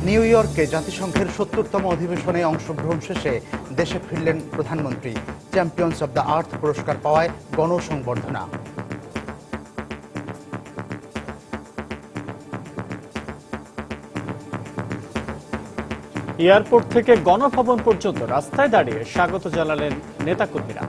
New ইয়র্কে জাতিসংঘের ৭০তম অধিবেশনে অংশগ্রহণ শেষে দেশে ফিরলেন প্রধানমন্ত্রী। চ্যাম্পিয়ন্স অব দ্য আর্থ পুরস্কার পাওয়ায় গণসংবর্ধনা। এয়ারপোর্ট থেকে গণভবন পর্যন্ত রাস্তায় দাঁড়িয়ে স্বাগত জানালেন নেতাকর্মীরা।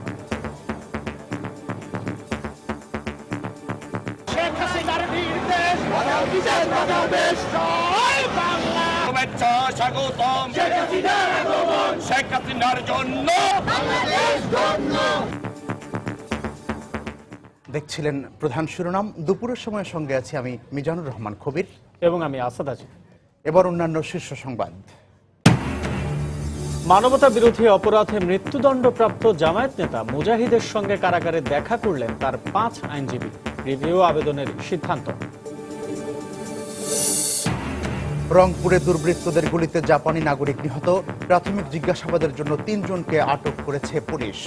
দেখছিলেন প্রধান শিরোনাম। দুপুরের সময়ের সঙ্গে আছি আমি মিজানুর রহমান কবির এবং আমি আসাদ আজিজ। এবার অন্যান্য শীর্ষ সংবাদ। মানবতা বিরোধী অপরাধে মৃত্যুদণ্ডপ্রাপ্ত জামায়াত নেতা মুজাহিদের সঙ্গে কারাগারে দেখা করলেন তার 5 আইনজীবী। রিভিউ আবেদনের সিদ্ধান্ত। রংপুরে দুর্বৃত্তদের গুলিতে জাপানি নাগরিক নিহত। প্রাথমিক জিজ্ঞাসাবাদের জন্য 3 জনকে আটক করেছে পুলিশ।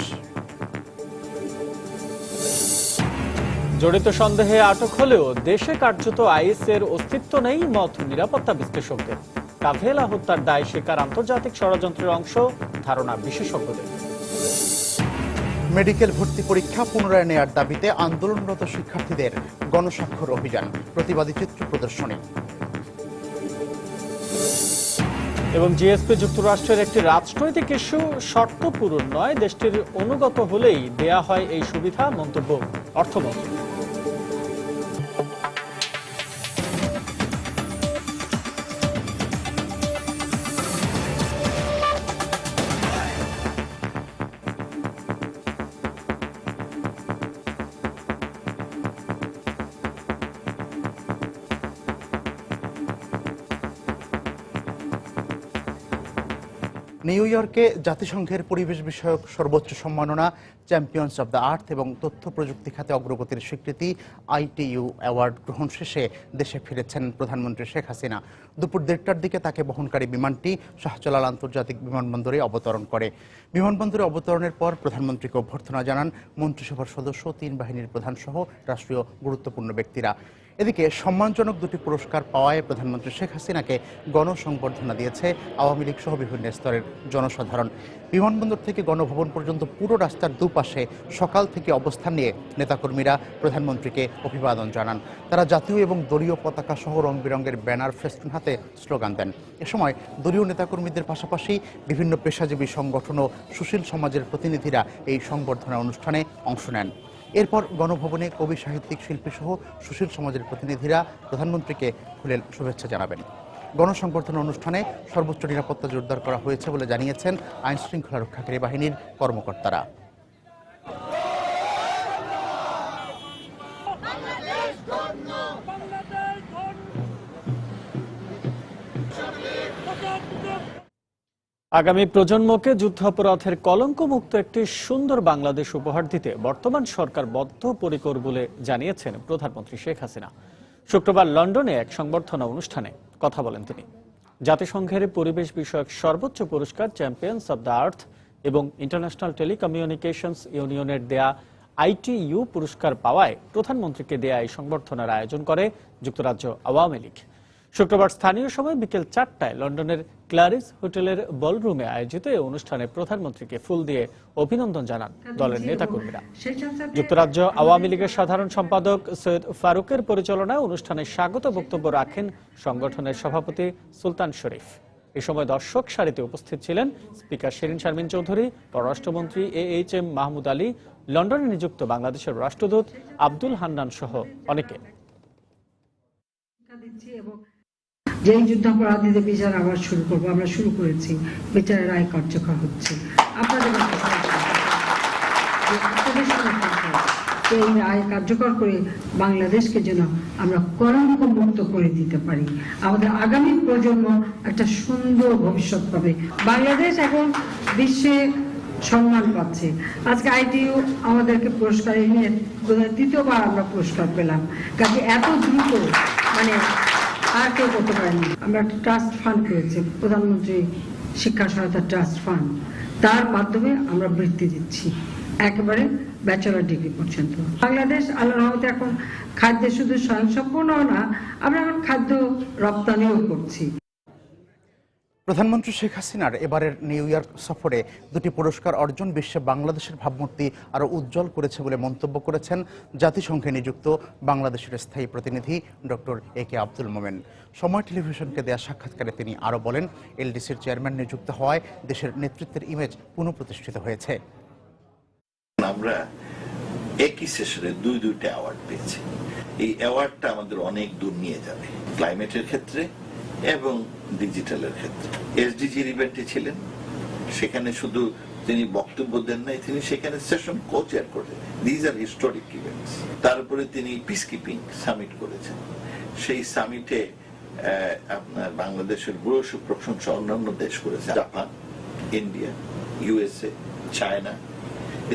জড়িত সন্দেহে আটক হলেও দেশে কার্যত আইএসের অস্তিত্ব নেই মত নিরাপত্তা বিশ্লেষকদের। কাফেলা হত্যার দায় স্বীকার আন্তর্জাতিক ষড়যন্ত্রের অংশ ধারণা বিশেষজ্ঞদের। মেডিকেল ভর্তি পরীক্ষা পুনরায় নেয়ার দাবিতে আন্দোলনরত শিক্ষার্থীদের গণস্বাক্ষর অভিযান, প্রতিবাদী চিত্র প্রদর্শনী। এবং জিএসপি যুক্তরাষ্ট্রের একটি রাজনৈতিক ইস্যু, শর্ত পূরণ নয়, দেশটির অনুগত হলেই দেয়া হয় এই সুবিধা, মন্তব্য অর্থমন্ত্রী। নিউ ইয়র্কে জাতিসংঘের পরিবেশ বিষয়ক সর্বোচ্চ সম্মাননা চ্যাম্পিয়ন্স অব দ্য আর্থ এবং তথ্য প্রযুক্তি খাতে অগ্রগতির স্বীকৃতি ITU অ্যাওয়ার্ড গ্রহণ শেষে দেশে ফিরেছেন প্রধানমন্ত্রী শেখ হাসিনা। দুপুর 1:30টার দিকে তাকে বহনকারী বিমানটি শাহজালাল আন্তর্জাতিক বিমানবন্দরে অবতরণ করে। বিমানবন্দরে অবতরণের পর প্রধানমন্ত্রীকে অভ্যর্থনা জানান মন্ত্রিসভার সদস্য, 3 বাহিনীর প্রধান সহ রাষ্ট্রীয় গুরুত্বপূর্ণ ব্যক্তিরা। এদিকে সম্মানজনক 2টি পুরস্কার পাওয়ায় প্রধানমন্ত্রী শেখ হাসিনাকে গণসংবর্ধনা দিয়েছে আওয়ামী লীগ সহ বিভিন্ন স্তরের জনসাধারণ। বিমানবন্দর থেকে গণভবন পর্যন্ত পুরো রাস্তার দুপাশে সকাল থেকে অবস্থান নিয়ে নেতাকর্মীরা প্রধানমন্ত্রীকে অভিবাদন জানান। তারা জাতীয় এবং দলীয় পতাকা সহ রং বেরঙের ব্যানার, ফেস্টুন হাতে স্লোগান দেন। এ সময় দলীয় নেতাকর্মীদের পাশাপাশি বিভিন্ন পেশাজীবী সংগঠন ও সুশীল সমাজের প্রতিনিধিরা এই সংবর্ধনা অনুষ্ঠানে অংশ নেন। এরপর গণভবনে কবি, সাহিত্যিক, শিল্পী সহ সুশীল সমাজের প্রতিনিধিরা প্রধানমন্ত্রীকে ফুলেল শুভেচ্ছা জানাবেন। গণসংবর্ধনা অনুষ্ঠানে সর্বোচ্চ নিরাপত্তা জোরদার করা হয়েছে বলে জানিয়েছেন আইন শৃঙ্খলা রক্ষাকারী বাহিনীর কর্মকর্তারা। আগামী প্রজন্মকে যুদ্ধাপরাধের কলঙ্কমুক্ত একটি সুন্দর বাংলাদেশ উপহার দিতে বর্তমান সরকার বদ্ধপরিকর বলে জানিয়েছেন প্রধানমন্ত্রী শেখ হাসিনা। শুক্রবার লন্ডনে এক সংবর্ধনা অনুষ্ঠানে কথা বলেন তিনি। জাতিসংঘের পরিবেশ বিষয়ক সর্বোচ্চ পুরস্কার চ্যাম্পিয়ন্স অব দ্য আর্থ এবং ইন্টারন্যাশনাল টেলিকমিউনিকেশনস ইউনিয়নের দেয়া ITU পুরস্কার পাওয়ায় প্রধানমন্ত্রীকে দেয়া এই সংবর্ধনার আয়োজন করে যুক্তরাজ্য আওয়ামী লীগ। শুক্রবার স্থানীয় সময় বিকেল 4টায় লন্ডনের ক্লারিস হোটেলের বলরুমে আয়োজিত এই অনুষ্ঠানে প্রধানমন্ত্রীকে ফুল দিয়ে অভিনন্দন জানান দলের নেতাকর্মীরা। যুক্তরাজ্য আওয়ামী লীগের সাধারণ সম্পাদক সৈয়দ ফারুকের পরিচালনায় অনুষ্ঠানে স্বাগত বক্তব্য রাখেন সংগঠনের সভাপতি সুলতান শরীফ। এ সময় দর্শক সারিতে উপস্থিত ছিলেন স্পিকার শিরিন শারমিন চৌধুরী, পররাষ্ট্রমন্ত্রী AHM মাহমুদ আলী, লন্ডনে নিযুক্ত বাংলাদেশের রাষ্ট্রদূত আব্দুল হান্নান সহ অনেকে। যেই যুদ্ধাপরাধীদের বিচার আবার শুরু করবো, আমরা শুরু করেছি, বিচারের রায় কার্যকর হচ্ছে। আপনাদের এই রায় কার্যকর করে বাংলাদেশকে যেন আমরা কলঙ্ক মুক্ত করে দিতে পারি, আমাদের আগামী প্রজন্ম একটা সুন্দর ভবিষ্যৎ পাবে। বাংলাদেশ এখন বিশ্বে সম্মান পাচ্ছে। আজকে ITU আমাদেরকে পুরস্কার নিয়ে 2য় আমরা পুরস্কার পেলাম, কাজে এত দ্রুত মানে আর কেউ করতে পারেনি। আমরা একটা ট্রাস্ট ফান্ড করেছি, প্রধানমন্ত্রী শিক্ষা সহায়তা ট্রাস্ট ফান্ড, তার মাধ্যমে আমরা বৃত্তি দিচ্ছি একেবারে ব্যাচেলর ডিগ্রি পর্যন্ত। বাংলাদেশ আল্লাহর রহমতে এখন খাদ্যে শুধু স্বয়ংসম্পূর্ণ না, আমরা এখন খাদ্য রপ্তানিও করছি। প্রধানমন্ত্রী শেখ হাসিনার এবারের নিউ ইয়র্ক সফরে দুটি পুরস্কার অর্জন বিশ্বে বাংলাদেশের ভাবমূর্তি আরও উজ্জ্বল করেছে বলে মন্তব্য করেছেন জাতিসংঘে নিযুক্ত বাংলাদেশের স্থায়ী প্রতিনিধি ডক্টর এ.কে আব্দুল মোমেন। সময় টেলিভিশনকে দেয়া সাক্ষাৎকারে তিনি আরও বলেন, এলডিসির চেয়ারম্যান নিযুক্ত হওয়ায় দেশের নেতৃত্বের ইমেজ পুনঃপ্রতিষ্ঠিত হয়েছে। আমরা একই সেশনে দুইটা অ্যাওয়ার্ড পেয়েছি। এই অ্যাওয়ার্ডটা আমাদের অনেক দূর নিয়ে যাবে, ক্লাইমেটের ক্ষেত্রে এবং ডিজিটালের ক্ষেত্রে। এসডিজির ইভেন্টে ছিলেন, সেখানে শুধু তিনি বক্তব্য দেন নাই, তিনি সেখানে সেশন কো-চেয়ার করেন। These are historic events. তারপরে তিনি পিস কিপিং সামিট করেছেন। সেই সামিটে আপনার বাংলাদেশের ভূয়সী প্রশংসা অন্যান্য দেশ করেছে, Japan, India, USA, China.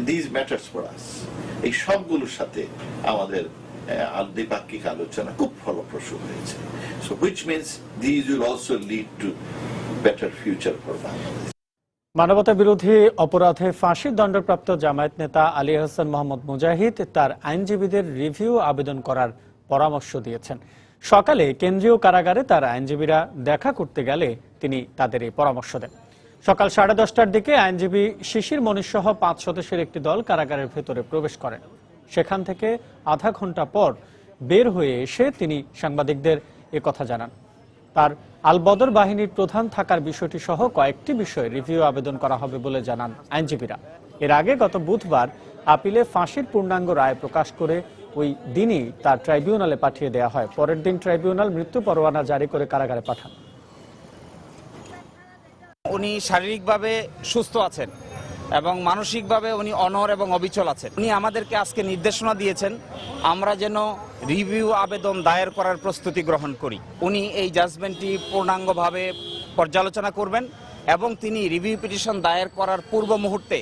These matters for us. এই সবগুলোর সাথে আমাদের দ্বিপাক্ষিক আলোচনা খুব ফলপ্রসূ হয়েছে। So which means these will also lead to better future for Bangladesh. মানবতা বিরোধী অপরাধে ফাঁসির দণ্ডপ্রাপ্ত জামায়াত নেতা আলী আহসান মোহাম্মদ মুজাহিদ তার আইনজীবীদের রিভিউ আবেদন করার পরামর্শ দিয়েছেন। সকালে কেন্দ্রীয় কারাগারে তার আইনজীবীরা দেখা করতে গেলে তিনি তাদের এই পরামর্শ দেন। সকাল 10:30টার দিকে আইনজীবী শিশির মনির সহ 5 সদস্যের একটি দল কারাগারের ভেতরে প্রবেশ করেন। সেখান থেকে আধা ঘন্টা পর বের হয়ে এসে তিনি সাংবাদিকদের একথা জানান। তার আল বদর বাহিনীর প্রধান থাকার বিষয়টি সহ কয়েকটি বিষয়ে রিভিউ আবেদন করা হবে বলে জানান আইনজীবীরা। এর আগে গত বুধবার আপিলে ফাঁসির পূর্ণাঙ্গ রায় প্রকাশ করে ওই দিনই তার ট্রাইব্যুনালে পাঠিয়ে দেওয়া হয়। পরের দিন ট্রাইব্যুনাল মৃত্যু পরোয়ানা জারি করে কারাগারে পাঠান। উনি শারীরিকভাবে সুস্থ আছেন এবং মানসিকভাবে উনি অনড় এবং অবিচল আছেন। উনি আমাদেরকে আজকে নির্দেশনা দিয়েছেন আমরা যেন রিভিউ আবেদন দায়ের করার প্রস্তুতি গ্রহণ করি। উনি এই জাজমেন্টটি পূর্ণাঙ্গভাবে পর্যালোচনা করবেন এবং তিনি রিভিউ পিটিশন দায়ের করার পূর্ব মুহূর্তে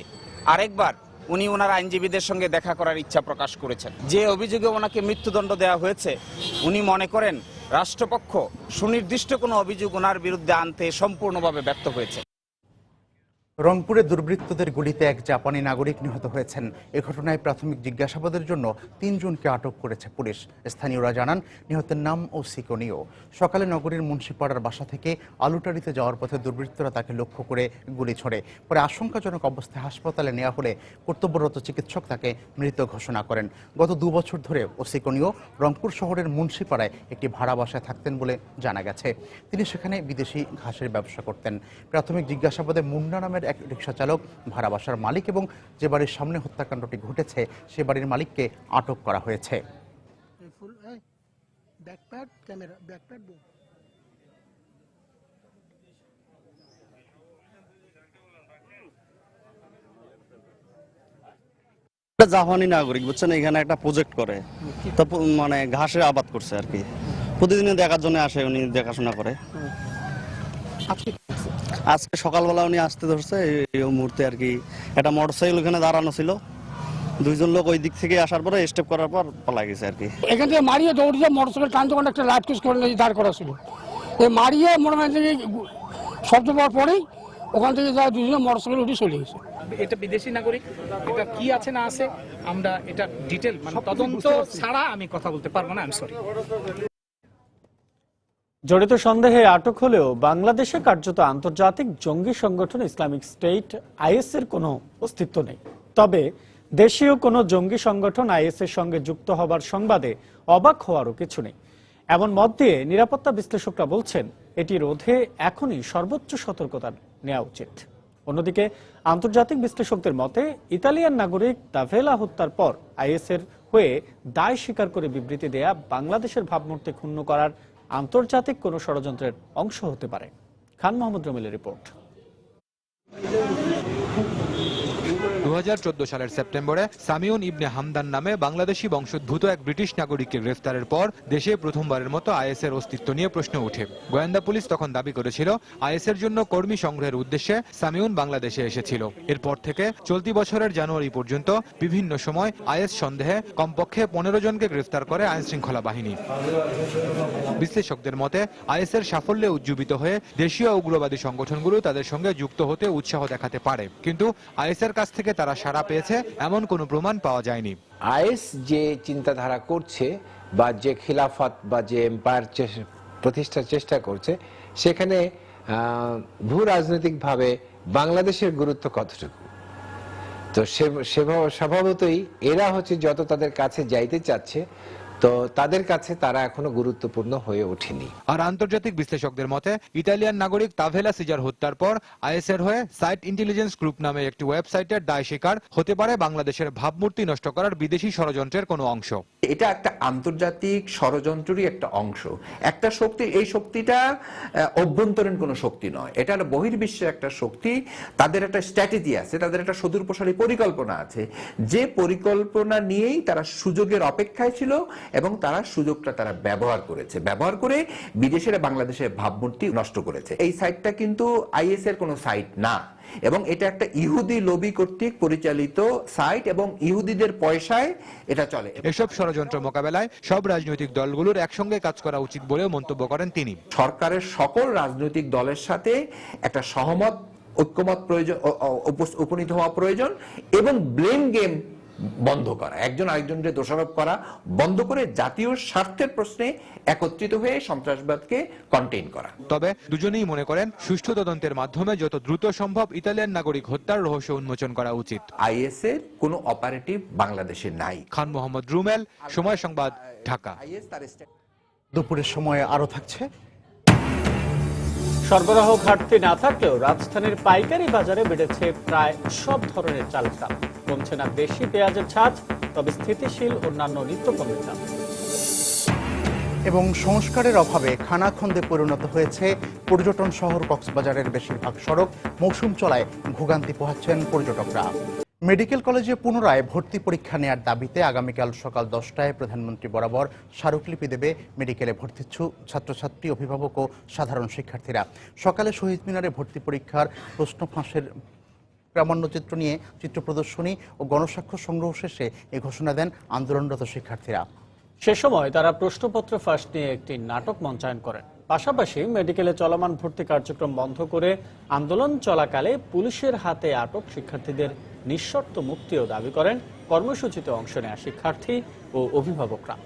আরেকবার উনি ওনার আইনজীবীদের সঙ্গে দেখা করার ইচ্ছা প্রকাশ করেছেন। যে অভিযোগে ওনাকে মৃত্যুদণ্ড দেওয়া হয়েছে, উনি মনে করেন রাষ্ট্রপক্ষ সুনির্দিষ্ট কোনো অভিযোগ ওনার বিরুদ্ধে আনতে সম্পূর্ণভাবে ব্যর্থ হয়েছে। রংপুরে দুর্বৃত্তদের গুলিতে এক জাপানি নাগরিক নিহত হয়েছেন। এ ঘটনায় প্রাথমিক জিজ্ঞাসাবাদের জন্য 3 জনকে আটক করেছে পুলিশ। স্থানীয়রা জানান, নিহতের নাম ওসিকোনিও। সকালে নগরীর মুন্সিপাড়ার বাসা থেকে আলুটারিতে যাওয়ার পথে দুর্বৃত্তরা তাকে লক্ষ্য করে গুলি ছোড়ে। পরে আশঙ্কাজনক অবস্থায় হাসপাতালে নেওয়া হলে কর্তব্যরত চিকিৎসক তাকে মৃত ঘোষণা করেন। গত 2 বছর ধরে ওসিকোনিও রংপুর শহরের মুন্সিপাড়ায় একটি ভাড়া বাসায় থাকতেন বলে জানা গেছে। তিনি সেখানে বিদেশি ঘাসের ব্যবসা করতেন। প্রাথমিক জিজ্ঞাসাবাদে মুন্না নামের এক রিকশা চালক, ভাড়া বাসার মালিক এবং যে বাড়ির সামনে হত্যাকাণ্ডটি ঘটেছে সে বাড়ির মালিককে আটক করা হয়েছে। জাপানি নাগরিক বুঝছেন, এখানে একটা প্রজেক্ট করে, তো মানে ঘাসের আবাদ করছে আর কি। প্রতিদিন দেখার জন্য আসে, উনি দেখাশোনা করে। আজকে সকালবেলা উনি আসতে ধরছে এই মুহূর্তে আর কি। একটা মোটরসাইকেল ওখানে দাঁড়ানো ছিল, 2 জন লোক ওই দিক থেকে আসার পরে স্টেপ করার পর পালা গেছে আর কি। এখান থেকে মারিয়ে দৌড়িয়ে মোটরসাইকেল টানতে টানতে একটা লাইট কেস করে দাঁড় করা ছিল। এই মারিয়ে মোটরসাইকেল থেকে শব্দ পাওয়ার পরেই ওখান থেকে যায় 2 জন মোটরসাইকেল উঠে চলে গেছে। এটা বিদেশি নাগরিক, এটা কি আছে না আছে আমরা এটা ডিটেল মানে তদন্ত ছাড়া আমি কথা বলতে পারবো না। আমি সরি। জড়িত সন্দেহে আটক হলেও বাংলাদেশে কার্যত আন্তর্জাতিক জঙ্গি সংগঠন ইসলামিক স্টেট আইএস এর কোনো অস্তিত্ব নেই। তবে দেশীয় কোনো জঙ্গি সংগঠন আইএস এর সঙ্গে যুক্ত হবার সংবাদে অবাক হওয়ারও কিছু নেই। এমন মত দিয়ে নিরাপত্তা বিশ্লেষকরা বলছেন এটি রোধে এখনই সর্বোচ্চ সতর্কতা নেওয়া উচিত। অন্যদিকে আন্তর্জাতিক বিশ্লেষকদের মতে ইতালিয়ান নাগরিক দাভেলা হত্যার পর আইএস এর হয়ে দায় স্বীকার করে বিবৃতি দেয়া বাংলাদেশের ভাবমূর্তি ক্ষুণ্ণ করার আন্তর্জাতিক কোনো ষড়যন্ত্রের অংশ হতে পারে। খান মোহাম্মদ রমিলের রিপোর্ট। 2014 সালের সেপ্টেম্বরে সামিউন ইবনে হামদান নামে বাংলাদেশি বংশোদ্ভূত এক ব্রিটিশ নাগরিককে গ্রেফতারের পর দেশে প্রথমবারের মতো আইএস এর অস্তিত্ব নিয়ে প্রশ্ন ওঠে। গোয়েন্দা পুলিশ তখন দাবি করেছিল আইএস এর জন্য কর্মী সংগ্রহের উদ্দেশ্যে সামিউন বাংলাদেশে এসেছিল। এরপর থেকে চলতি বছরের জানুয়ারি পর্যন্ত বিভিন্ন সময় আইএস সন্দেহে কমপক্ষে 15 জনকে গ্রেফতার করে আইন শৃঙ্খলা বাহিনী। বিশ্লেষকদের মতে আইএস এর সাফল্যে উজ্জীবিত হয়ে দেশীয় উগ্রবাদী সংগঠনগুলো তাদের সঙ্গে যুক্ত হতে উৎসাহ দেখাতে পারে, কিন্তু আইএস এর কাছ থেকে তারা সাড়া পেয়েছে এমন কোনো প্রমাণ পাওয়া যায়নি। আইএস যে চিন্তাধারা করছে বা যে খিলাফত বা যে এম্পায়ার প্রতিষ্ঠার চেষ্টা করছে, সেখানে ভূ রাজনৈতিকভাবে বাংলাদেশের গুরুত্ব কতটুকু। তো স্বভাবতই এরা হচ্ছে যত তাদের কাছে যাইতে চাচ্ছে, তো তাদের কাছে তারা এখনো গুরুত্বপূর্ণ হয়ে ওঠেনি। আর আন্তর্জাতিক বিশ্লেষকদের মতে ইতালিয়ান নাগরিক তাভেলা সিজার হত্যার পর আইএসের হয়ে সাইট ইন্টেলিজেন্স গ্রুপ নামে একটি ওয়েবসাইটের দায় স্বীকার হতে পারে বাংলাদেশের ভাবমূর্তি নষ্ট করার বিদেশি ষড়যন্ত্রের কোনো অংশ। এটা একটা আন্তর্জাতিক ষড়যন্ত্রেরই একটা অংশ, একটা শক্তি। এই শক্তিটা অভ্যন্তরীণ কোনো শক্তি নয়, এটা হলো বহির্বিশ্বের একটা শক্তি। তাদের একটা স্ট্র্যাটেজি আছে, তাদের একটা সুদূরপ্রসারী পরিকল্পনা আছে, যে পরিকল্পনা নিয়েই তারা সুযোগের অপেক্ষায় ছিল এবং তারা সুযোগটা তারা ব্যবহার করেছে, ব্যবহার করে বিদেশের বাংলাদেশের ভাবমূর্তি নষ্ট করেছে। এই সাইটটা কিন্তু আইএস এর কোনো সাইট না, এবং এটা একটা ইহুদি লবি কর্তৃক পরিচালিত সাইট এবং ইহুদিদের পয়সায় এটা চলে। এসব ষড়যন্ত্র মোকাবেলায় সব রাজনৈতিক দলগুলোর একসঙ্গে কাজ করা উচিত বলেও মন্তব্য করেন তিনি। সরকারের সকল রাজনৈতিক দলের সাথে একটা সহমত, ঐক্যমত প্রয়োজন, উপনীত হওয়া প্রয়োজন, এবং ব্লেম গেম বন্ধ করা, একজন আরেকজনকে দোষারোপ করা বন্ধ করে জাতীয় স্বার্থের প্রশ্নে একত্রিত হয়ে সন্ত্রাসবাদকে কন্টেইন করা। তবে দুজনেই মনে করেন সুষ্ঠু তদন্তের মাধ্যমে যত দ্রুত সম্ভব ইতালিয়ান নাগরিক হত্যার রহস্য উন্মোচন করা উচিত। আইএস এর কোনো অপারেটিভ বাংলাদেশে নাই। খান মোহাম্মদ রুমেল, সময় সংবাদ, ঢাকা। দুপুরের সময়ে আরো থাকছে। সরবরাহ ঘাটতি না থাকলেও রাজধানীর পাইকারি বাজারে বেড়েছে প্রায় সব ধরনের চালের দাম। কমছে না বেশি পেঁয়াজের ছাঁচ, তবে স্থিতিশীল অন্যান্য নিত্যপণ্যের দাম। এবং সংস্কারের অভাবে খানাখন্দে পরিণত হয়েছে পর্যটন শহর কক্সবাজারের বেশিরভাগ সড়ক। মৌসুম চলায় ভোগান্তি পোহাচ্ছেন পর্যটকরা। মেডিকেল কলেজে পুনরায় ভর্তি পরীক্ষা নেয়ার দাবিতে আগামীকাল সকাল 10টায় প্রধানমন্ত্রী বরাবর স্মারকলিপি দেবে মেডিকেলে ভর্তিচ্ছু ছাত্রছাত্রী, অভিভাবক ও সাধারণ শিক্ষার্থীরা। সকালে শহীদ মিনারে ভর্তি পরীক্ষার প্রশ্ন ফাঁসের প্রামাণ্যচিত্র নিয়ে চিত্র প্রদর্শনী ও গণস্বাক্ষর সংগ্রহ শেষে এ ঘোষণা দেন আন্দোলনরত শিক্ষার্থীরা। সে সময় তারা প্রশ্নপত্র ফাঁস নিয়ে একটি নাটক মঞ্চায়ন করেন। পাশাপাশি মেডিকেলে চলমান ভর্তি কার্যক্রম বন্ধ করে আন্দোলন চলাকালে পুলিশের হাতে আটক শিক্ষার্থীদের নিঃশর্ত মুক্তিও দাবি করেন কর্মসূচিতে অংশ নেওয়া শিক্ষার্থী ও অভিভাবকরা।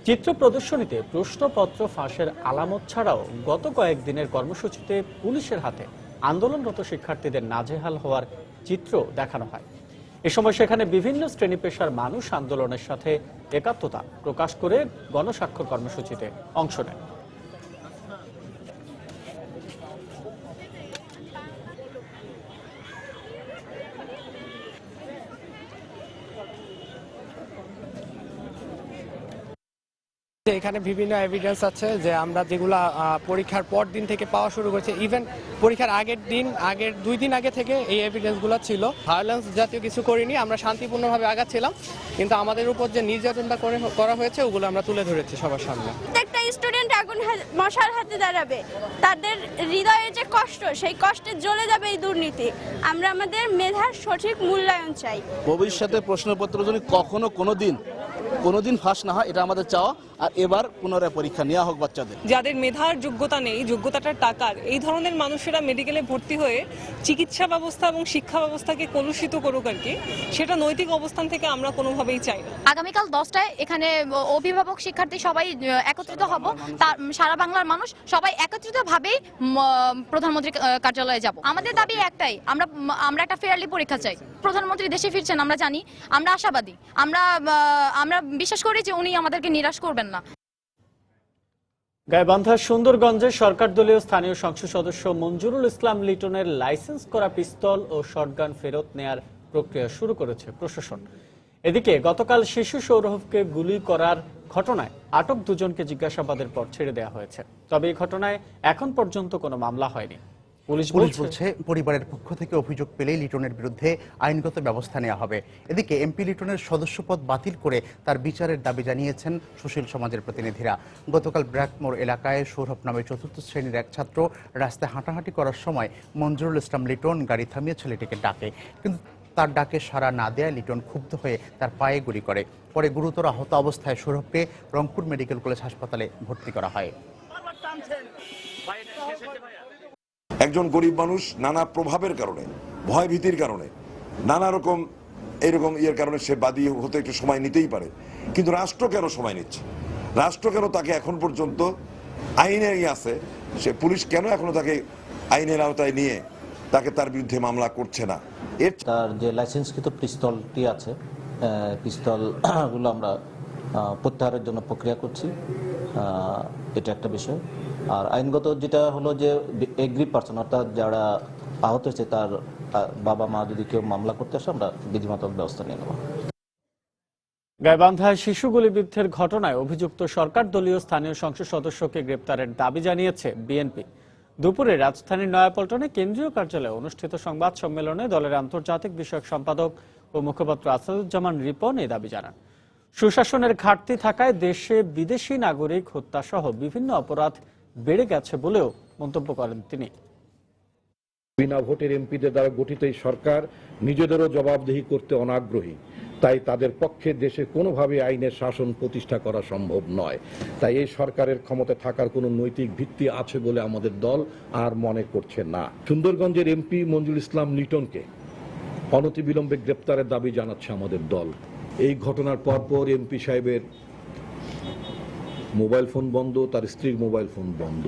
চিত্র প্রদর্শনীতে প্রশ্নপত্র ফাঁসের আলামত ছাড়াও গত কয়েকদিনের কর্মসূচিতে পুলিশের হাতে আন্দোলনরত শিক্ষার্থীদের নাজেহাল হওয়ার চিত্র দেখানো হয়। এ সময় সেখানে বিভিন্ন শ্রেণী পেশার মানুষ আন্দোলনের সাথে একাত্মতা প্রকাশ করে গণস্বাক্ষর কর্মসূচিতে অংশ নেয়। এখানে বিভিন্ন এভিডেন্স আছে যে আমরা যেগুলা পরীক্ষার পর দিন থেকে পাওয়া শুরু করেছি, ইভেন পরীক্ষার আগের 2 দিন আগে থেকে এই এভিডেন্সগুলো ছিল। ভায়োলেন্স জাতীয় কিছু করিনি, আমরা শান্তিপূর্ণভাবে আগাচ্ছিলাম, কিন্তু আমাদের উপর যে নির্যাতনটা করা হয়েছে ওগুলো আমরা তুলে ধরেছি সবার সামনে। প্রত্যেকটা স্টুডেন্ট আগুন মশার হাতে দাঁড়াবে, তাদের হৃদয়ের যে কষ্ট, সেই কষ্টে জ্বলে যাবে এই দুর্নীতি। আমরা আমাদের মেধার সঠিক মূল্যায়ন চাই। ভবিষ্যতে প্রশ্নপত্র যদি কখনো কোনোদিন ফাঁস না হয়, এটা আমাদের চাওয়া। আর এবার পুনরায় পরীক্ষা নেওয়া হোক বাচ্চাদের। যাদের মেধার যোগ্যতা নেই, যোগ্যতাটার টাকার, এই ধরনের মানুষেরা মেডিকেলে ভর্তি হয়ে চিকিৎসা ব্যবস্থা এবং শিক্ষা ব্যবস্থাকে কলুষিত করুক আর কি, সেটা নৈতিক অবস্থান থেকে আমরা কোনোভাবেই চাই না। আগামীকাল 10টায় এখানে অভিভাবক শিক্ষার্থী সবাই একত্রিত হব। সারা বাংলার মানুষ সবাই একত্রিতভাবেই প্রধানমন্ত্রী কার্যালয়ে যাব। আমাদের দাবি একটাই, আমরা একটা ফেয়ারলি পরীক্ষা চাই। প্রধানমন্ত্রী দেশে ফিরছেন, আমরা জানি, আমরা আশাবাদী, আমরা বিশ্বাস করি যে উনি আমাদেরকে নিরাশ করবেন না। গাইবান্ধার সুন্দরগঞ্জে সরকার দলীয় স্থানীয় সংসদ সদস্য মঞ্জুরুল ইসলাম লিটনের লাইসেন্স করা পিস্তল ও শটগান ফেরত নেয়ার প্রক্রিয়া শুরু করেছে প্রশাসন। এদিকে গতকাল শিশু সৌরভকে গুলি করার ঘটনায় আটক 2 জনকে জিজ্ঞাসাবাদের পর ছেড়ে দেওয়া হয়েছে। তবে এই ঘটনায় এখন পর্যন্ত কোনো মামলা হয়নি। পুলিশ বলছে পরিবারের পক্ষ থেকে অভিযোগ পেলেই লিটনের বিরুদ্ধে আইনগত ব্যবস্থা নেওয়া হবে। এদিকে এমপি লিটনের সদস্যপদ বাতিল করে তার বিচারের দাবি জানিয়েছেন সুশীল সমাজের প্রতিনিধিরা। গতকাল ব্র্যাকমোর এলাকায় সৌরভ নামে 4র্থ শ্রেণীর এক ছাত্র রাস্তায় হাঁটাহাঁটি করার সময় মঞ্জুরুল ইসলাম লিটন গাড়ি থামিয়ে ছেলেটিকে ডাকে, কিন্তু তার ডাকে সাড়া না দেয় লিটন ক্ষুব্ধ হয়ে তার পায়ে গুলি করে। পরে গুরুতর আহত অবস্থায় সৌরভকে রংপুর মেডিকেল কলেজ হাসপাতালে ভর্তি করা হয়। একজন গরিব মানুষ নানা প্রভাবের কারণে, ভয় ভীতির কারণে, নানা রকম এরকম কারণে সে বাদী হতে একটু সময় নিতেই পারে, কিন্তু রাষ্ট্র কেন সময় নিচ্ছে? রাষ্ট্র কেন তাকে এখন পর্যন্ত আইনে আছে, সে পুলিশ কেন এখনো তাকে আইনের আওতায় নিয়ে তাকে তার বিরুদ্ধে মামলা করছে না। তার যে লাইসেন্সকৃত পিস্তলটি আছে, পিস্তলগুলো আমরা প্রত্যাহারের জন্য প্রক্রিয়া করছি, এটা একটা বিষয়। আর আইনগত যেটা হলো যে এগ্রি পারসন অর্থাৎ যারা আহত হয়েছে তার বাবা মা যদি কেউ মামলা করতে আসে আমরা বিধিমাতক ব্যবস্থা নিয়ে নেব। গাইবান্ধায় শিশু গুলিবিদ্ধের ঘটনায় অভিযুক্ত সরকার দলীয় স্থানীয় সংসদ সদস্যকে গ্রেপ্তারের দাবি জানিয়েছে বিএনপি। দুপুরে রাজধানীর নয়াপল্টনে কেন্দ্রীয় কার্যালয়ে অনুষ্ঠিত সংবাদ সম্মেলনে দলের আন্তর্জাতিক বিষয়ক সম্পাদক ও মুখপাত্র আসাদুজ্জামান রিপন এই দাবি জানান। সুশাসনের ঘাটতি থাকায় দেশে বিদেশি নাগরিক হত্যা সহ বিভিন্ন অপরাধ বেড়ে গেছে বলেও মন্তব্য করেন তিনি। বিনা ভোটের এমপিদের দ্বারা গঠিত এই সরকার নিজেদেরও জবাবদিহি করতে অনাগ্রহী, তাই তাদের পক্ষে দেশে কোনোভাবে আইনের শাসন প্রতিষ্ঠা করা সম্ভব নয়। তাই এই সরকারের ক্ষমতায় থাকার কোনো নৈতিক ভিত্তি আছে বলে আমাদের দল আর মনে করছে না। সুন্দরগঞ্জের এমপি মঞ্জুর ইসলাম লিটনকে অনতিবিলম্বে গ্রেপ্তারের দাবি জানাচ্ছে আমাদের দল। এই ঘটনার পরপর এমপি সাহেবের মোবাইল ফোন বন্ধ, তার স্ত্রীর মোবাইল ফোন বন্ধ।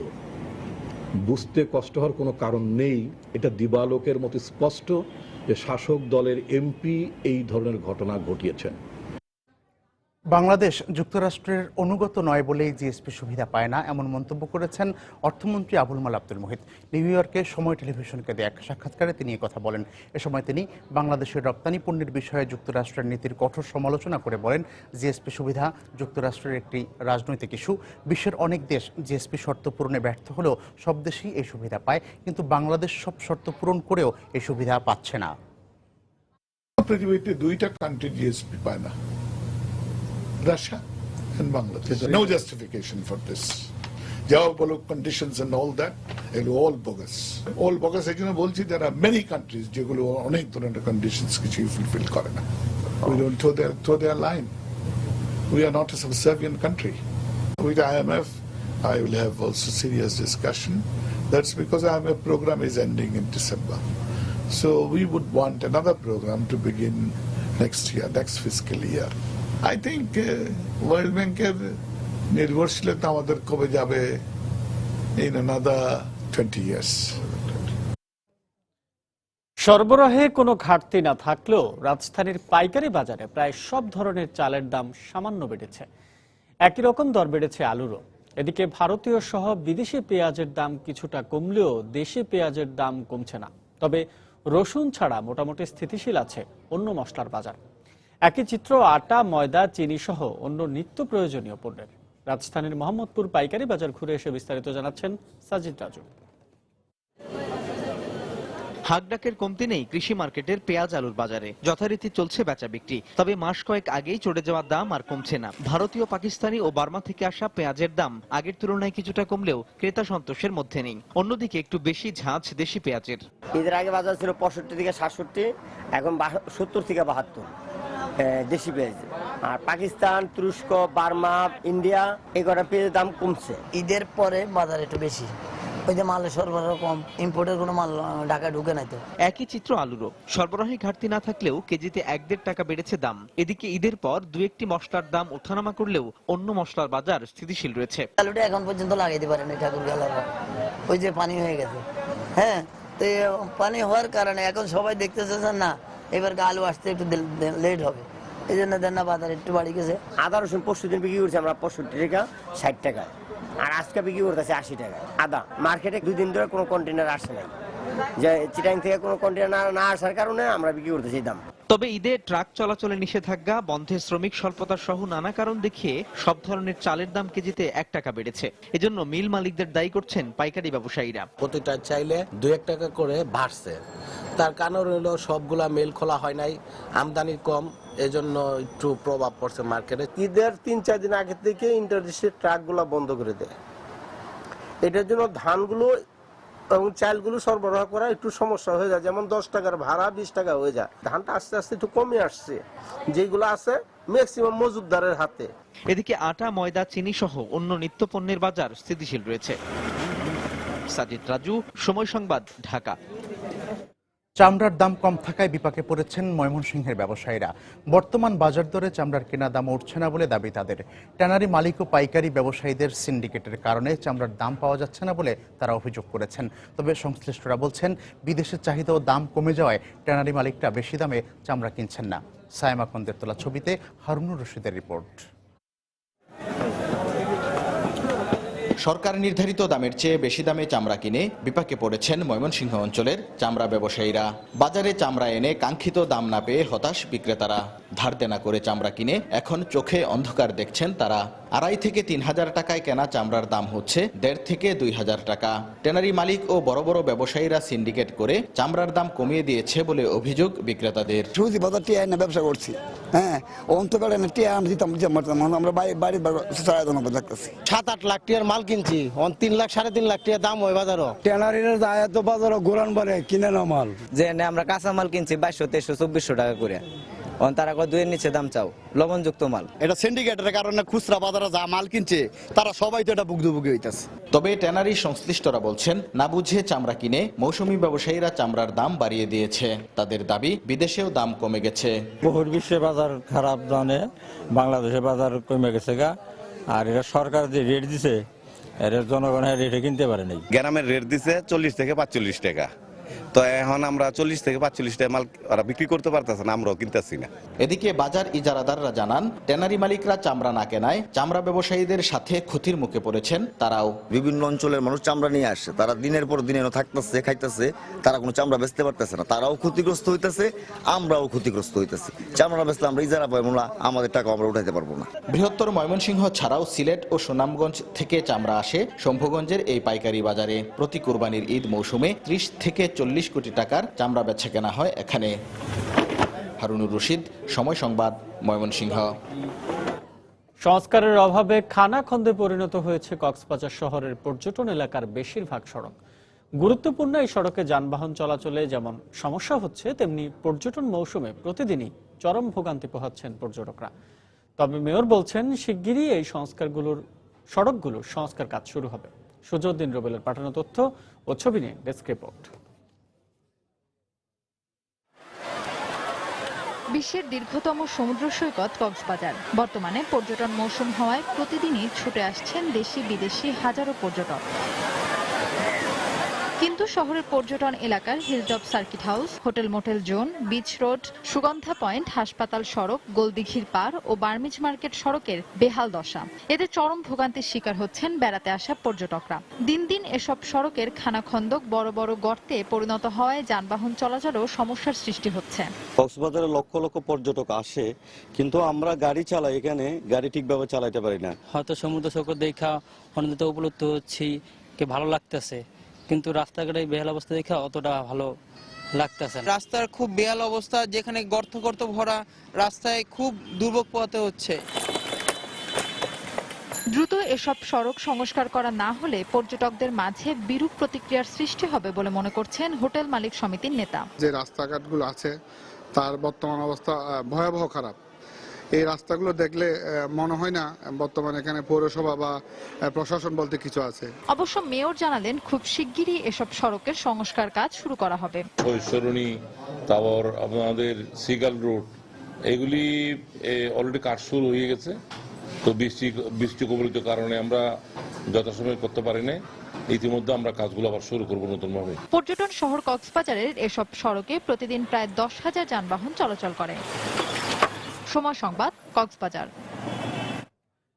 বুঝতে কষ্ট হওয়ার কোনো কারণ নেই, এটা দিবালোকের মতো স্পষ্ট যে শাসক দলের এমপি এই ধরনের ঘটনা ঘটিয়েছেন। বাংলাদেশ যুক্তরাষ্ট্রের অনুগত নয় বলেই জিএসপি সুবিধা পায় না, এমন মন্তব্য করেছেন অর্থমন্ত্রী আবুল মাল আব্দুল মুহিত। নিউ ইয়র্কে সময় টেলিভিশনকে দেয়া এক সাক্ষাৎকারে তিনি কথা বলেন। এ সময় তিনি বাংলাদেশের রপ্তানি পণ্যের বিষয়ে যুক্তরাষ্ট্রের নীতির কঠোর সমালোচনা করে বলেন, জিএসপি সুবিধা যুক্তরাষ্ট্রের একটি রাজনৈতিক ইস্যু। বিশ্বের অনেক দেশ জিএসপি শর্ত পূরণে ব্যর্থ হলেও সব দেশই এই সুবিধা পায়, কিন্তু বাংলাদেশ সব শর্ত পূরণ করেও এই সুবিধা পাচ্ছে না। পৃথিবীতে দুইটা কান্ট্রি জিএসপি পায় না, Russia and Bangladesh. No justification for this. Geopolitical conditions and all that, all bogus. All bogus. এই জন্য বলছি there are many countries যেগুলো অনেক ধরনের conditions কিছুই fulfill করে না। We don't throw their line. We are not a subservient country. With IMF, I will have also serious discussion. That's because IMF program is ending in December. So we would want another program to begin next year, next fiscal year. I think World Bank নির্ভরশীলতা আমাদের কমে যাবে in another 20 years. সরবরাহে কোনো ঘাটতি না থাকলেও রাজধানীর পাইকারি বাজারে প্রায় সব ধরনের চালের দাম সামান্য বেড়েছে। একই রকম দর বেড়েছে আলুরও। এদিকে ভারতীয় সহ বিদেশি পেঁয়াজের দাম কিছুটা কমলেও দেশি পেঁয়াজের দাম কমছে না। তবে রসুন ছাড়া মোটামুটি স্থিতিশীল আছে অন্য মশলার বাজার। একই চিত্র আটা, ময়দা, চিনি সহ অন্য নিত্য প্রয়োজনীয় পণ্যের। রাজধানীর মোহাম্মদপুর পাইকারি বাজার ঘুরে এসে বিস্তারিত জানাচ্ছেন সাজিদ রাজু। হাকডাকের কমতি নেই কৃষি মার্কেটের পেঁয়াজ আলুর বাজারে, যথারীতি চলছে বেচা বিক্রি। তবে মাস কয়েক আগেই চড়ে যাওয়া দাম আর কমছে না। ভারতীয়, পাকিস্তানি ও বার্মা থেকে আসা পেঁয়াজের দাম আগের তুলনায় কিছুটা কমলেও ক্রেতা সন্তোষের মধ্যে নেই। অন্যদিকে একটু বেশি ঝাঁঝ দেশি পেঁয়াজের। ঈদের আগে বাজার ছিল 65 থেকে 67, এখন 70 থেকে 72 দেশি পেঁয়াজ। আর পাকিস্তান, তুরস্ক, বার্মা, ইন্ডিয়া এই কটা পেঁয়াজের দাম কমছে। ঈদের পরে বাজার একটু বেশি, ওই যে মালের সরবরাহ কম, ইম্পোর্টের কোনো মাল ঢাকায় ঢুকে নাই তো। একই চিত্র আলুরও। সরবরাহে ঘাটতি না থাকলেও কেজিতে 1-1.5 টাকা বেড়েছে দাম। এদিকে ঈদের পর 2-1টি মশলার দাম ওঠানামা করলেও অন্য মশলার বাজার স্থিতিশীল রয়েছে। আলুটা এখন পর্যন্ত লাগাইতে পারেনি ঠাকুর গালার, ওই যে পানি হয়ে গেছে। হ্যাঁ, তো পানি হওয়ার কারণে এখন সবাই দেখতেছে না এবার আলু আসতে একটু লেট হবে, এই জন্য দেন না বাজার একটু বাড়ি গেছে। আদা রসুন পরশু দিন বিক্রি করছি আমরা 65 টাকা 60 টাকা, আর আজকে বিক্রি করতেছে 80 টাকা। আদা মার্কেটে 2 দিন ধরে কোনো কন্টেনার আসে নাই, যে চিটাং থেকে কোনো কন্টেনার না আসার কারণে আমরা বিক্রি করতেছি দাম। তবে ঈদে ট্রাক চলাচলে নিষেধাজ্ঞা, বন্ধে শ্রমিক স্বল্পতা সহ নানা কারণ দেখিয়ে সব ধরনের চালের দাম কেজিতে 1 টাকা বেড়েছে। এজন্য মিল মালিকদের দায়ী করছেন পাইকারি ব্যবসায়ীরা। প্রতিটা চাইলে 2-1 টাকা করে বাড়ছে, তার কারণ হলো সবগুলা মিল খোলা হয় নাই, আমদানি কম, এজন্য একটু প্রভাব পড়ছে মার্কেটে। ঈদের 3-4 দিন আগে থেকে ইন্টারডিস্ট্রিক্ট ট্রাকগুলো বন্ধ করে দেয়। এটার জন্য ধানগুলো এবং চালগুলো সরবরাহ করা একটু সমস্যা হয়ে যায়, যেমন 10 টাকার ভাড়া 20 টাকা হয়ে যায়। ধানটা আস্তে আস্তে একটু কমে আসছে, যেগুলো আছে ম্যাক্সিমাম মজুদদারের হাতে। এদিকে আটা, ময়দা, চিনি সহ অন্য নিত্য পণ্যের বাজার স্থিতিশীল রয়েছে। সাজিদ রাজু, সময় সংবাদ, ঢাকা। চামড়ার দাম কম থাকায় বিপাকে পড়েছেন ময়মনসিংহের ব্যবসায়ীরা। বর্তমান বাজার দরে চামড়ার কেনা দাম উঠছে না বলে দাবি তাদের। ট্যানারি মালিক ও পাইকারি ব্যবসায়ীদের সিন্ডিকেটের কারণে চামড়ার দাম পাওয়া যাচ্ছে না বলে তারা অভিযোগ করেছেন। তবে সংশ্লিষ্টরা বলছেন, বিদেশের চাহিদা ও দাম কমে যাওয়ায় ট্যানারি মালিকরা বেশি দামে চামড়া কিনছেন না। সায়মা খন্দের তোলা ছবিতে হারুনুর রশিদের রিপোর্ট। সরকার নির্ধারিত দামের চেয়ে বেশি দামে চামড়া কিনে বিপাকে পড়েছেন ময়মনসিংহ অঞ্চলের চামড়া ব্যবসায়ীরা। বাজারে চামড়া এনে কাঙ্ক্ষিত দাম না পেয়ে হতাশ বিক্রেতারা। ধার দেনা করে চামড়া কিনে এখন চোখে অন্ধকার দেখছেন তারা। 2,500 থেকে 3,000 টাকায় কেনা চামড়ার দাম হচ্ছে 1,500 থেকে 2,000 টাকা। ট্যানারি মালিক ও বড় বড় ব্যবসায়ীরা সিন্ডিকেট করে চামড়ার দাম কমিয়ে দিয়েছে বলে অভিযোগ বিক্রেতাদের। সুজি বাজার টিয়া এনে ব্যবসা করছি, হ্যাঁ অন্তকালে টিয়া আমি দিতাম, আমরা বাড়ির 7-8 লাখ টাকার মাল কিনছি, 3 লাখ 3.5 লাখ টাকা দাম হয় বাজারও। ট্যানারিরা যায় তো বাজারও গোলান বারে কিনে না মাল, যে আমরা কাঁচা মাল কিনছি 2200, 2300, 2400 টাকা করে, তারা দুইয়ের নিচে দাম চাও, লবণযুক্ত মাল। এটা সিন্ডিকেটের কারণে খুচরা বাজারে যা মাল কিনছে তারা সবাই তো এটা ভুগদুভুগি হইতাছে। তবে ট্যানারি সংশ্লিষ্টরা বলছেন, না বুঝে চামড়া কিনে মৌসুমী ব্যবসায়ীরা চামড়ার দাম বাড়িয়ে দিয়েছে। তাদের দাবি, বিদেশেও দাম কমে গেছে। বহির্বিশ্বে বাজার খারাপ জানে, বাংলাদেশে বাজার কমে গেছে গা। আর এটা সরকার যে রেট দিছে, এর জনগণের রেটে কিনতে পারে নাই। গ্রামের রেট দিছে 40 থেকে 45 টাকা, তো এখন আমরা 40 থেকে 45 টাকা মাল ওরা বিক্রি করতে পারতেছে না, আমরাও কিনতেছি না। এদিকে বাজার ইজারাদাররা জানান, ট্যানারি মালিকরা চামড়া না কেনায় চামড়া ব্যবসায়ীদের সাথে ক্ষতির মুখে পড়েছেন তারাও। বিভিন্ন অঞ্চলের মানুষ চামড়া নিয়ে আসছে, তারা দিনের পর দিন থাকতেছে, খাইতেছে, তারা কোনো চামড়া বেচতে পারতেছে না, তারাও ক্ষতিগ্রস্ত হইতেছে, আমরাও ক্ষতিগ্রস্ত হইতেছি। চামড়া বেচলে আমরা ইজারা পাই, আমাদের টাকা আমরা উঠাইতে পারবো না। বৃহত্তর ময়মনসিংহ ছাড়াও সিলেট ও সুনামগঞ্জ থেকে চামড়া আসে শম্ভুগঞ্জের এই পাইকারি বাজারে। প্রতি কুরবানির ঈদ মৌসুমে 30 থেকে 40 কোটি টাকার চামড়া বেচা কেনা হয় এখানে। হারুনুর রশিদ, সময় সংবাদ, ময়মনসিংহ। সংস্কারের অভাবে খানাখন্দে পরিণত হয়েছে কক্সবাজার শহরের পর্যটন এলাকার বেশিরভাগ সড়ক। গুরুত্বপূর্ণ এই সড়কে যানবাহন চলাচলে যেমন সমস্যা হচ্ছে, তেমনি পর্যটন মৌসুমে প্রতিদিনই চরম ভোগান্তি পোহাচ্ছেন পর্যটকরা। তবে মেয়র বলছেন, শিগগিরই এই সড়কগুলোর সংস্কার কাজ শুরু হবে। সুজউদ্দিন রুবেলের পাঠানো তথ্য ও ছবি নিয়ে ডেস্ক রিপোর্ট। বিশ্বের দীর্ঘতম সমুদ্র সৈকত কক্সবাজার। বর্তমানে পর্যটন মৌসুম হওয়ায় প্রতিদিনই ছুটে আসছেন দেশি বিদেশি হাজারো পর্যটক। কিন্তু শহরের পর্যটন এলাকার hilltop circuit house, hotel motel zone, beach road, Sugandha point, হাসপাতাল সড়ক, গোলদিঘির পার ও বার্মিজ মার্কেট সড়কের বেহাল দশা। এতে চরম ভোগান্তির শিকার হচ্ছেন বেড়াতে আসা পর্যটকরা। দিন দিন এসব সড়কের খানাখন্দক বড় বড় গর্তে পরিণত হওয়ায় যানবাহন চলাচলেও সমস্যার সৃষ্টি হচ্ছে। কক্সবাজারে লক্ষ লক্ষ পর্যটক আসে, কিন্তু আমরা গাড়ি চালাই, এখানে গাড়ি ঠিকভাবে চালাইতে পারি না। হয়তো সমুদ্র সৈকত দেখা অনেক উপলব্ধ হচ্ছি, কে ভালো লাগতেছে, কিন্তু রাস্তাঘাটে বেহাল অবস্থা দেখে অতটা ভালো লাগতেছে না। রাস্তার খুব বেহাল অবস্থা, যেখানে গর্ত ভরা, রাস্তায় খুব দুর্ভোগ পোহাতে হচ্ছে। দ্রুত এসব সড়ক সংস্কার করা না হলে পর্যটকদের মাঝে বিরূপ প্রতিক্রিয়ার সৃষ্টি হবে বলে মনে করছেন হোটেল মালিক সমিতির নেতা। যে রাস্তাঘাটগুলো আছে তার বর্তমান অবস্থা ভয়াবহ খারাপ। এই রাস্তাগুলো দেখলে মনে হয় না বর্তমানে এখানে পৌরসভা বা প্রশাসন বলতে কিছু আছে। অবশ্য মেয়র জানালেন, খুব শিগগিরই এসব সড়কের সংস্কার কাজ শুরু করা হবে। সরণি, তারপর আমাদের সিগাল রোড, এগুলি অলরেডি কাজ শুরু হয়ে গেছে। তো বৃষ্টি কবলিত কারণে আমরা যথাসময়ে করতে পারি না। ইতিমধ্যে আমরা কাজগুলো আবার শুরু করবো নতুন ভাবে। পর্যটন শহর কক্সবাজারের এসব সড়কে প্রতিদিন প্রায় 10,000 যানবাহন চলাচল করে। সময় সংবাদ, কক্সবাজার।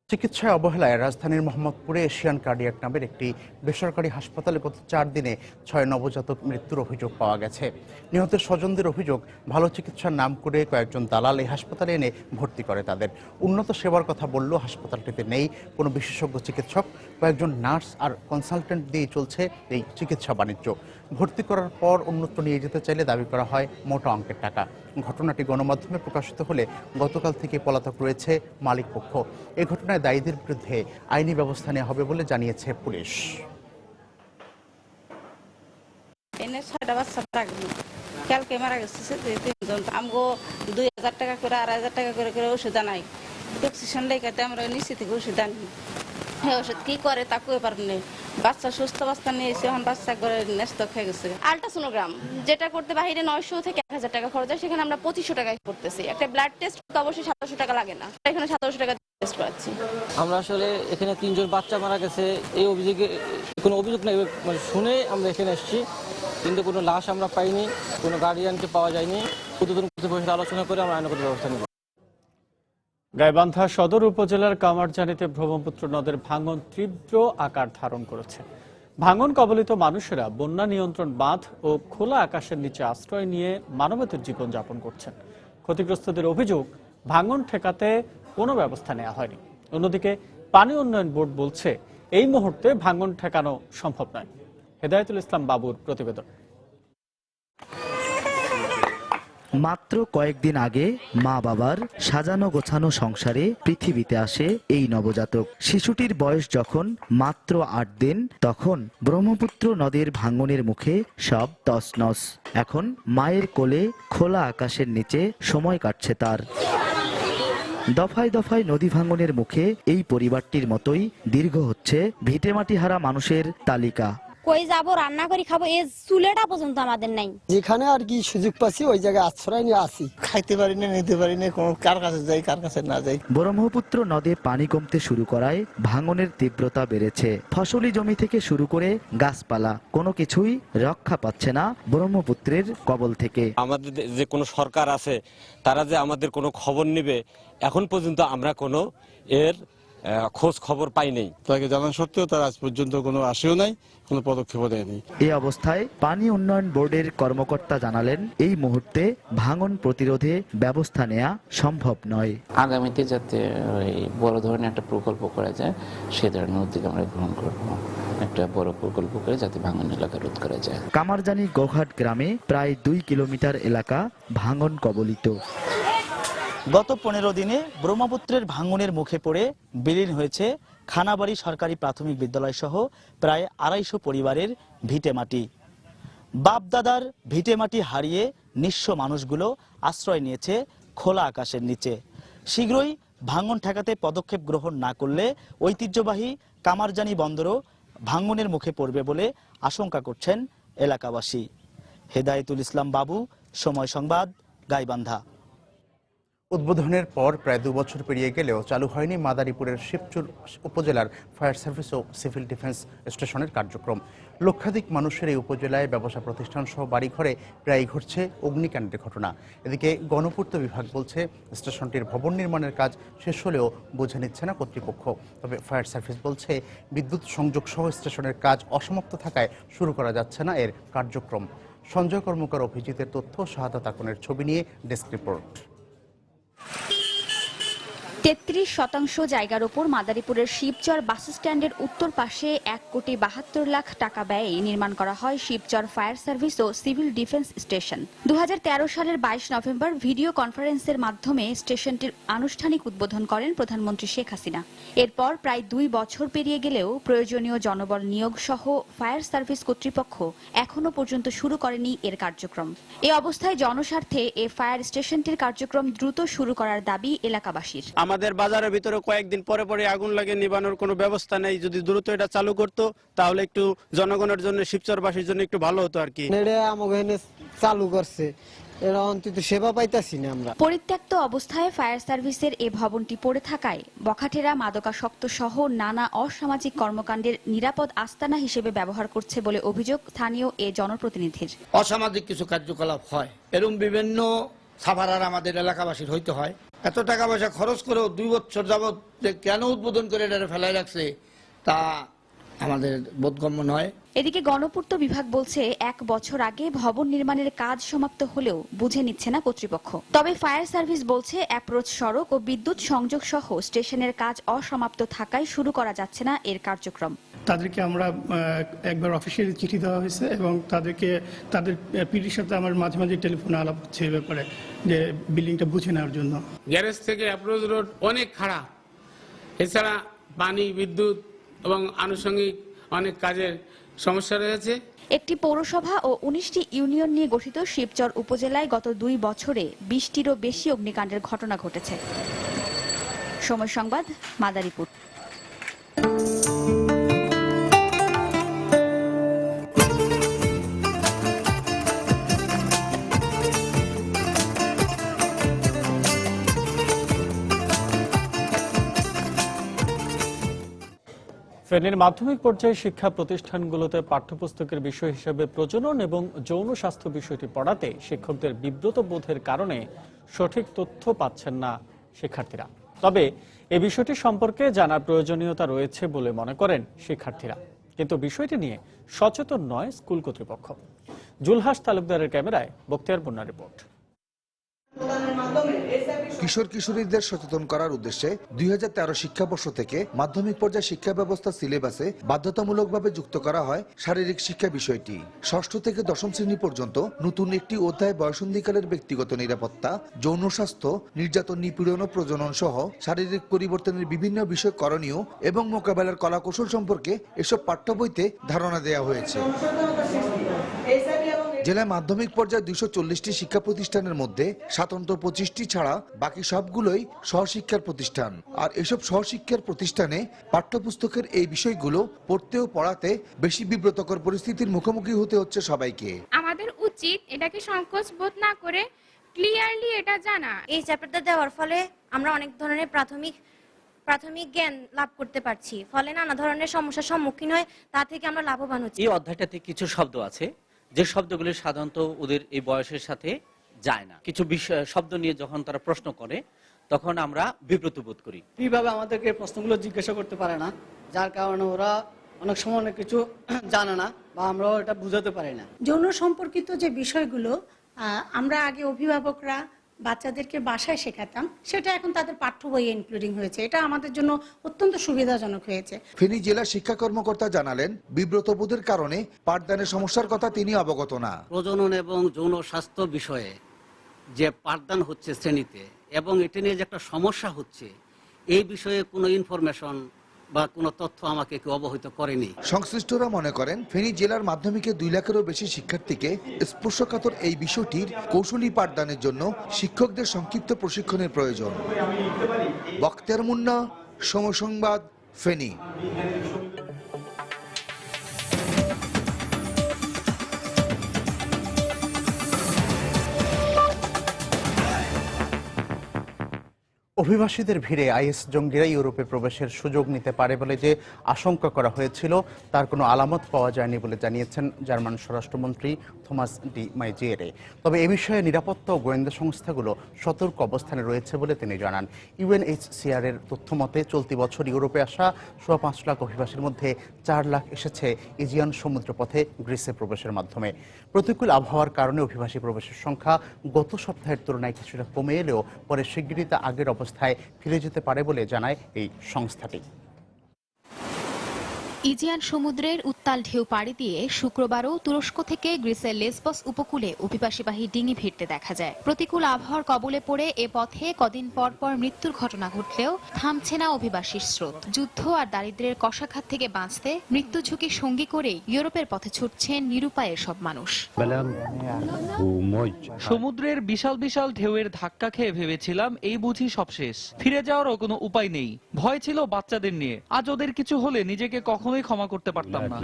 চিকিৎসায় অবহেলায় রাজধানীর মোহাম্মদপুরে এশিয়ান কার্ডিয়াক নামের একটি বেসরকারি হাসপাতালে গত 4 দিনে 6 নবজাতক মৃত্যুর অভিযোগ পাওয়া গেছে। নিহতের স্বজনদের অভিযোগ, ভালো চিকিৎসার নাম করে কয়েকজন দালাল এই হাসপাতালে এনে ভর্তি করে তাদের। উন্নত সেবার কথা বললেও হাসপাতালটিতে নেই কোনো বিশেষজ্ঞ চিকিৎসক, কয়েকজন নার্স আর কনসালটেন্ট দিয়ে চলছে এই চিকিৎসা বাণিজ্য। ভর্তি করার পর অন্যত্র নিয়ে যেতে চাইলে দাবি করা হয় মোটা অঙ্কের টাকা। ঘটনাটি গণমাধ্যমে প্রকাশিত হলে গতকাল থেকে পলাতক রয়েছে মালিক পক্ষ। এই ঘটনায় দায়ীদের বিরুদ্ধে আইনি ব্যবস্থা নেওয়া হবে বলে জানিয়েছে পুলিশ। কালকে মারা গেছে 3জন। আমগো 2,000 টাকা করে 2,500 টাকা করে ওষুধ আনাই, অক্সিজেন লেগাতে আমরা নিচে থেকে ওষুধ আনি। ওষুধ কি করে তা কই পারেন, বাচ্চা সুস্থ অবস্থা নিয়েছে, এখন বাচ্চা করে ন্যস্ত হয়ে গেছে। আল্ট্রাসোনোগ্রাম যেটা করতে বাইরে 900 থেকে 1000 টাকা খরচ হয়, সেখানে আমরা 2500 টাকায় করতেছি। একটা ব্লাড টেস্ট তো অবশ্যই 700 টাকা লাগে না, এখানে 700 টাকা টেস্ট করাচ্ছি। আমরা আসলে এখানে 3 জন বাচ্চা মারা গেছে, এই অভিযোগে কোনো অভিযোগ নেই, মানে শুনে আমরা এখানে এসেছি, কিন্তু কোনো লাশ আমরা পাইনি, কোনো গার্ডিয়ানকে পাওয়া যায়নি। উদ্বোধন কর্তৃপক্ষের সাথে আলোচনা করে আমরা আইনগত ব্যবস্থা নেব। গাইবান্ধা সদর উপজেলার কামারজানিতে ব্রহ্মপুত্র নদের ভাঙন তীব্র আকার ধারণ করেছে। ভাঙন কবলিত মানুষেরা বন্যা নিয়ন্ত্রণ বাঁধ ও খোলা আকাশের নিচে আশ্রয় নিয়ে মানবেতর জীবন যাপন করছেন। ক্ষতিগ্রস্তদের অভিযোগ, ভাঙন ঠেকাতে কোনো ব্যবস্থা নেওয়া হয়নি। অন্যদিকে পানি উন্নয়ন বোর্ড বলছে এই মুহূর্তে ভাঙন ঠেকানো সম্ভব নয়। হেদায়েতুল ইসলাম বাবুর প্রতিবেদন। মাত্র কয়েকদিন আগে মা বাবার সাজানো গোছানো সংসারে পৃথিবীতে আসে এই নবজাতক। শিশুটির বয়স যখন মাত্র 8 দিন, তখন ব্রহ্মপুত্র নদের ভাঙনের মুখে সব তছনছ। এখন মায়ের কোলে খোলা আকাশের নিচে সময় কাটছে তার। দফায় দফায় নদী ভাঙনের মুখে এই পরিবারটির মতোই দীর্ঘ হচ্ছে ভিটেমাটি হারা মানুষের তালিকা। কই যাবো, রান্না করে খাবো, এই চুলেটা পর্যন্ত আমাদের নাই। যেখানে আর কি সুযোগ পাচ্ছি ওই জায়গায় আশ্রয় নিয়ে আসি। খাইতে পারি না, নিতে পারি না, কার কাছে যাই কার কাছে না যাই। ব্রহ্মপুত্র নদে পানি কমতে শুরু করায় ভাঙনের তীব্রতা বেড়েছে। ফসলি জমি থেকে শুরু করে গাছপালা কোনো কিছুই রক্ষা পাচ্ছে না ব্রহ্মপুত্রের কবল থেকে। আমাদের যে কোনো সরকার আছে, তারা যে আমাদের কোনো খবর নেবে, এখন পর্যন্ত আমরা কোনো এর খোঁজ খবর পাই নাই। তাকে জানা সত্ত্বেও তার আজ পর্যন্ত কোনো আসেও নাই, কোনো পদক্ষেপও নেয়নি। এই অবস্থায় পানি উন্নয়ন বোর্ডের কর্মকর্তা জানালেন, এই মুহূর্তে ভাঙন প্রতিরোধে ব্যবস্থা নেওয়া সম্ভব নয়। আগামীতে যাতে বড় ধরনের একটা প্রকল্প করা যায়, সে ধরনের উদ্যোগ আমরা গ্রহণ করব। একটা বড় প্রকল্প করে যাতে ভাঙন এলাকা রোধ করা যায়। কামারজানি গোঘাট গ্রামে প্রায় 2 কিলোমিটার এলাকা ভাঙন কবলিত। গত 15 দিনে ব্রহ্মপুত্রের ভাঙনের মুখে পড়ে বিলীন হয়েছে খানাবাড়ি সরকারি প্রাথমিক বিদ্যালয় সহ প্রায় 250 পরিবারের ভিটেমাটি। বাপদাদার ভিটেমাটি হারিয়ে নিঃস্ব মানুষগুলো আশ্রয় নিয়েছে খোলা আকাশের নিচে। শীঘ্রই ভাঙন ঠেকাতে পদক্ষেপ গ্রহণ না করলে ঐতিহ্যবাহী কামারজানি বন্দরও ভাঙনের মুখে পড়বে বলে আশঙ্কা করছেন এলাকাবাসী। হেদায়েতুল ইসলাম বাবু, সময় সংবাদ, গাইবান্ধা। উদ্বোধনের পর প্রায় 2 বছর পেরিয়ে গেলেও চালু হয়নি মাদারীপুরের শিবচর উপজেলার ফায়ার সার্ভিস ও সিভিল ডিফেন্স স্টেশনের কার্যক্রম। লক্ষাধিক মানুষের এই উপজেলায় ব্যবসা প্রতিষ্ঠান সহ বাড়িঘরে প্রায়ই ঘটছে অগ্নিকাণ্ডের ঘটনা। এদিকে গণপূর্ত বিভাগ বলছে স্টেশনটির ভবন নির্মাণের কাজ শেষ হলেও বুঝে নিচ্ছে না কর্তৃপক্ষ। তবে ফায়ার সার্ভিস বলছে বিদ্যুৎ সংযোগ সহ স্টেশনের কাজ অসমাপ্ত থাকায় শুরু করা যাচ্ছে না এর কার্যক্রম। সঞ্জয় কর্মকার, অভিজিতের তথ্য, শাহাদাত আকনের ছবি নিয়ে ডেস্ক রিপোর্ট। 33% জায়গার ওপর মাদারীপুরের শিবচর বাস স্ট্যান্ডের উত্তর পাশে 1,72,00,000 টাকা ব্যয়ে নির্মাণ করা হয় শিবচর ফায়ার সার্ভিস ও সিভিল ডিফেন্স স্টেশন। 2013 সালের 22 নভেম্বর ভিডিও কনফারেন্সের মাধ্যমে স্টেশনটির আনুষ্ঠানিক উদ্বোধন করেন প্রধানমন্ত্রী শেখ হাসিনা। এরপর প্রায় 2 বছর পেরিয়ে গেলেও প্রয়োজনীয় জনবল নিয়োগ সহ ফায়ার সার্ভিস কর্তৃপক্ষ এখনো পর্যন্ত শুরু করেনি এর কার্যক্রম। এই অবস্থায় জনস্বার্থে এ ফায়ার স্টেশনটির কার্যক্রম দ্রুত শুরু করার দাবি এলাকাবাসীর। আমাদের বাজারের ভিতরে কয়েকদিন পরে পরে আগুন লাগে, নিবানোর কোনো ব্যবস্থা নেই। যদি দ্রুত এটা চালু করতো তাহলে একটু জনগণের জন্য, শিবচরবাসীর জন্য একটু ভালো হতো আর কি। চালু করছে, এরা অন্তত সেবা পাইতাছি না আমরা। পরিত্যক্ত অবস্থায় ফায়ার সার্ভিসের এই ভবনটি পড়ে থাকায় বখাটেরা মাদকাসক্ত সহ নানা অসামাজিক কর্মকাণ্ডের নিরাপদ আস্তানা হিসেবে ব্যবহার করছে বলে অভিযোগ স্থানীয় এ জনপ্রতিনিধির। অসামাজিক কিছু কার্যকলাপ হয়, এরকম বিভিন্ন সাভারার আমাদের এলাকাবাসীর হইতে হয়। এত টাকা পয়সা খরচ করেও 2 বছর যাবৎ কেন উদ্বোধন করে এটা ফেলাই রাখছে তা আমাদের বোধগম্য নয়। এদিকে গণপূর্ত বিভাগ বলছে 1 বছর আগে ভবন নির্মাণের কাজ সমাপ্ত হলেও বুঝে নিচ্ছে না কর্তৃপক্ষ। তবে ফায়ার সার্ভিস বলছে অ্যাপ্রোচ সড়ক ও বিদ্যুৎ সংযোগ সহ স্টেশনের কাজ অসমাপ্ত থাকায় শুরু করা যাচ্ছে না এর কার্যক্রম। তাদেরকে আমরা একবার অফিসিয়ালি চিঠি দেওয়া হয়েছে এবং তাদের পিডির সাথে আমার মাঝে মাঝে টেলিফোনে আলাপ হচ্ছে এই ব্যাপারে যে বিল্ডিংটা বুঝে নেওয়ার জন্য। গ্যারেজ থেকে অ্যাপ্রোচ রোড অনেক খারাপ, এছাড়া পানি, বিদ্যুৎ এবং আনুষঙ্গিক অনেক কাজের সমস্যা রয়েছে। একটি পৌরসভা ও 19টি ইউনিয়ন নিয়ে গঠিত শিবচর উপজেলায় গত 2 বছরে 20টিরও বেশি অগ্নিকাণ্ডের ঘটনা ঘটেছে। সময় সংবাদ, মাদারীপুর। ফেনীর মাধ্যমিক পর্যায়ে শিক্ষা প্রতিষ্ঠানগুলোতে পাঠ্যপুস্তকের বিষয় হিসেবে প্রজনন এবং যৌন স্বাস্থ্য বিষয়টি পড়াতে শিক্ষকদের বিব্রত বোধের কারণে সঠিক তথ্য পাচ্ছেন না শিক্ষার্থীরা। তবে এই বিষয়টি সম্পর্কে জানার প্রয়োজনীয়তা রয়েছে বলে মনে করেন শিক্ষার্থীরা, কিন্তু বিষয়টি নিয়ে সচেতন নয় স্কুল কর্তৃপক্ষ। জুলহাস তালুকদারের ক্যামেরায় বক্তিয়ার বন্যার রিপোর্ট। কিশোর কিশোরীদের সচেতন করার উদ্দেশ্যে 2013 শিক্ষাবর্ষ থেকে মাধ্যমিক পর্যায়ে শিক্ষা ব্যবস্থা সিলেবাসে বাধ্যতামূলকভাবে যুক্ত করা হয় শারীরিক শিক্ষা বিষয়টি। 6ষ্ঠ থেকে 10ম শ্রেণী পর্যন্ত নতুন একটি অধ্যায় বয়সন্ধিকালের ব্যক্তিগত নিরাপত্তা, যৌন স্বাস্থ্য, নির্যাতন, নিপীড়ন ও প্রজনন সহ শারীরিক পরিবর্তনের বিভিন্ন বিষয় করণীয় এবং মোকাবেলার কলাকৌশল সম্পর্কে এসব পাঠ্য বইতে ধারণা দেওয়া হয়েছে। জেলায় মাধ্যমিক পর্যায়ে 240টি শিক্ষা প্রতিষ্ঠানের মধ্যে স্বতন্ত্র 25টি ছাড়া বাকি সবগুলোই সহশিক্ষার প্রতিষ্ঠান। আর এসব সহশিক্ষার প্রতিষ্ঠানে পাঠ্যপুস্তকের এই বিষয়গুলো পড়তে ও পড়াতে বেশি বিব্রতকর পরিস্থিতির মুখোমুখি হতে হচ্ছে সবাইকে। আমাদের উচিত এটাকে সংকোচ বোধ না করে ক্লিয়ারলি এটা জানা। এই চ্যাপ্টারটা দেওয়ার ফলে আমরা অনেক ধরনের প্রাথমিক জ্ঞান লাভ করতে পারছি, ফলে নানা ধরনের সমস্যার সম্মুখীন হয়, তা থেকে আমরা লাভবান হচ্ছি। এই অধ্যায়টাতে কিছু শব্দ আছে যে শব্দগুলি সাধারণত ওদের এই বয়সের সাথে যায় না। কিছু বিষয় শব্দ নিয়ে যখন তারা প্রশ্ন করে তখন আমরা বিব্রত বোধ করি। এইভাবে আমাদেরকে প্রশ্নগুলো জিজ্ঞাসা করতে পারে না, যার কারণে ওরা অনেক সময় অনেক কিছু জানে না বা আমরাও এটা বুঝাতে পারি না। যৌন সম্পর্কিত যে বিষয়গুলো আমরা আগে অভিভাবকরা বাচ্চাদেরকে বাসায় শেখাতাম, সেটা এখন তাদের পাঠ্য বইয়ে ইনক্লুডিং হয়েছে। এটা আমাদের জন্য অত্যন্ত সুবিধাজনক হয়েছে। ফেনী জেলা শিক্ষা কর্মকর্তা জানালেন, বিব্রত বোধের কারণে পাঠদানের সমস্যার কথা তিনি অবগত না। প্রজনন এবং যৌন স্বাস্থ্য বিষয়ে যে পাঠদান হচ্ছে শ্রেণীতে এবং এটা নিয়ে যে একটা সমস্যা হচ্ছে, এই বিষয়ে কোনো ইনফরমেশন বা কোনো তথ্য আমাকে কেউ অবহিত করেনি। সংশ্লিষ্টরা মনে করেন, ফেনী জেলার মাধ্যমিকে 2 লাখেরও বেশি শিক্ষার্থীকে স্পর্শকাতর এই বিষয়টির কৌশলী পাঠদানের জন্য শিক্ষকদের সংক্ষিপ্ত প্রশিক্ষণের প্রয়োজন। বক্তিয়ার মুন্না, সময় সংবাদ, ফেনী। অভিবাসীদের ভিড়ে আইএস জঙ্গিরা ইউরোপে প্রবেশের সুযোগ নিতে পারে বলে যে আশঙ্কা করা হয়েছিল তার কোনো আলামত পাওয়া যায়নি বলে জানিয়েছেন জার্মান স্বরাষ্ট্রমন্ত্রী থমাস ডি মাইজিয়েরে। তবে এ বিষয়ে নিরাপত্তা ও গোয়েন্দা সংস্থাগুলো সতর্ক অবস্থানে রয়েছে বলে তিনি জানান। ইউএনএইচসিআর এর তথ্য মতে চলতি বছর ইউরোপে আসা 5.25 লাখ অভিবাসীর মধ্যে 4 লাখ এসেছে ইজিয়ান সমুদ্রপথে গ্রিসে প্রবেশের মাধ্যমে। প্রতিকূল আবহাওয়ার কারণে অভিবাসী প্রবেশের সংখ্যা গত সপ্তাহের তুলনায় কিছুটা কমে এলেও পরে শিগগিরই তা আগের অবস্থায় ফিরে যেতে পারে বলে জানায় এই সংস্থাটি। ইজিয়ান সমুদ্রের উত্তাল ঢেউ পাড়ি দিয়ে শুক্রবারও তুরস্ক থেকে গ্রিসের লেসবস উপকূলে অভিবাসীবাহী ডিঙি ভিড়তে দেখা যায়। প্রতিকূল আবহাওয়ার কবলে পড়ে এ পথে কদিন পর পর মৃত্যুর ঘটনা ঘটলেও থামছে না অভিবাসীর স্রোত। যুদ্ধ আর দারিদ্র্যের কষাঘাত থেকে বাঁচতে মৃত্যু ঝুঁকি সঙ্গী করেই ইউরোপের পথে ছুটছেন নিরুপায় সব মানুষ। সমুদ্রের বিশাল বিশাল ঢেউয়ের ধাক্কা খেয়ে ভেবেছিলাম এই বুঝি সব শেষ, ফিরে যাওয়ারও কোনো উপায় নেই। ভয় ছিল বাচ্চাদের নিয়ে, আজ ওদের কিছু হলে নিজেকে কখনোই ক্ষমা করতে পারতাম না।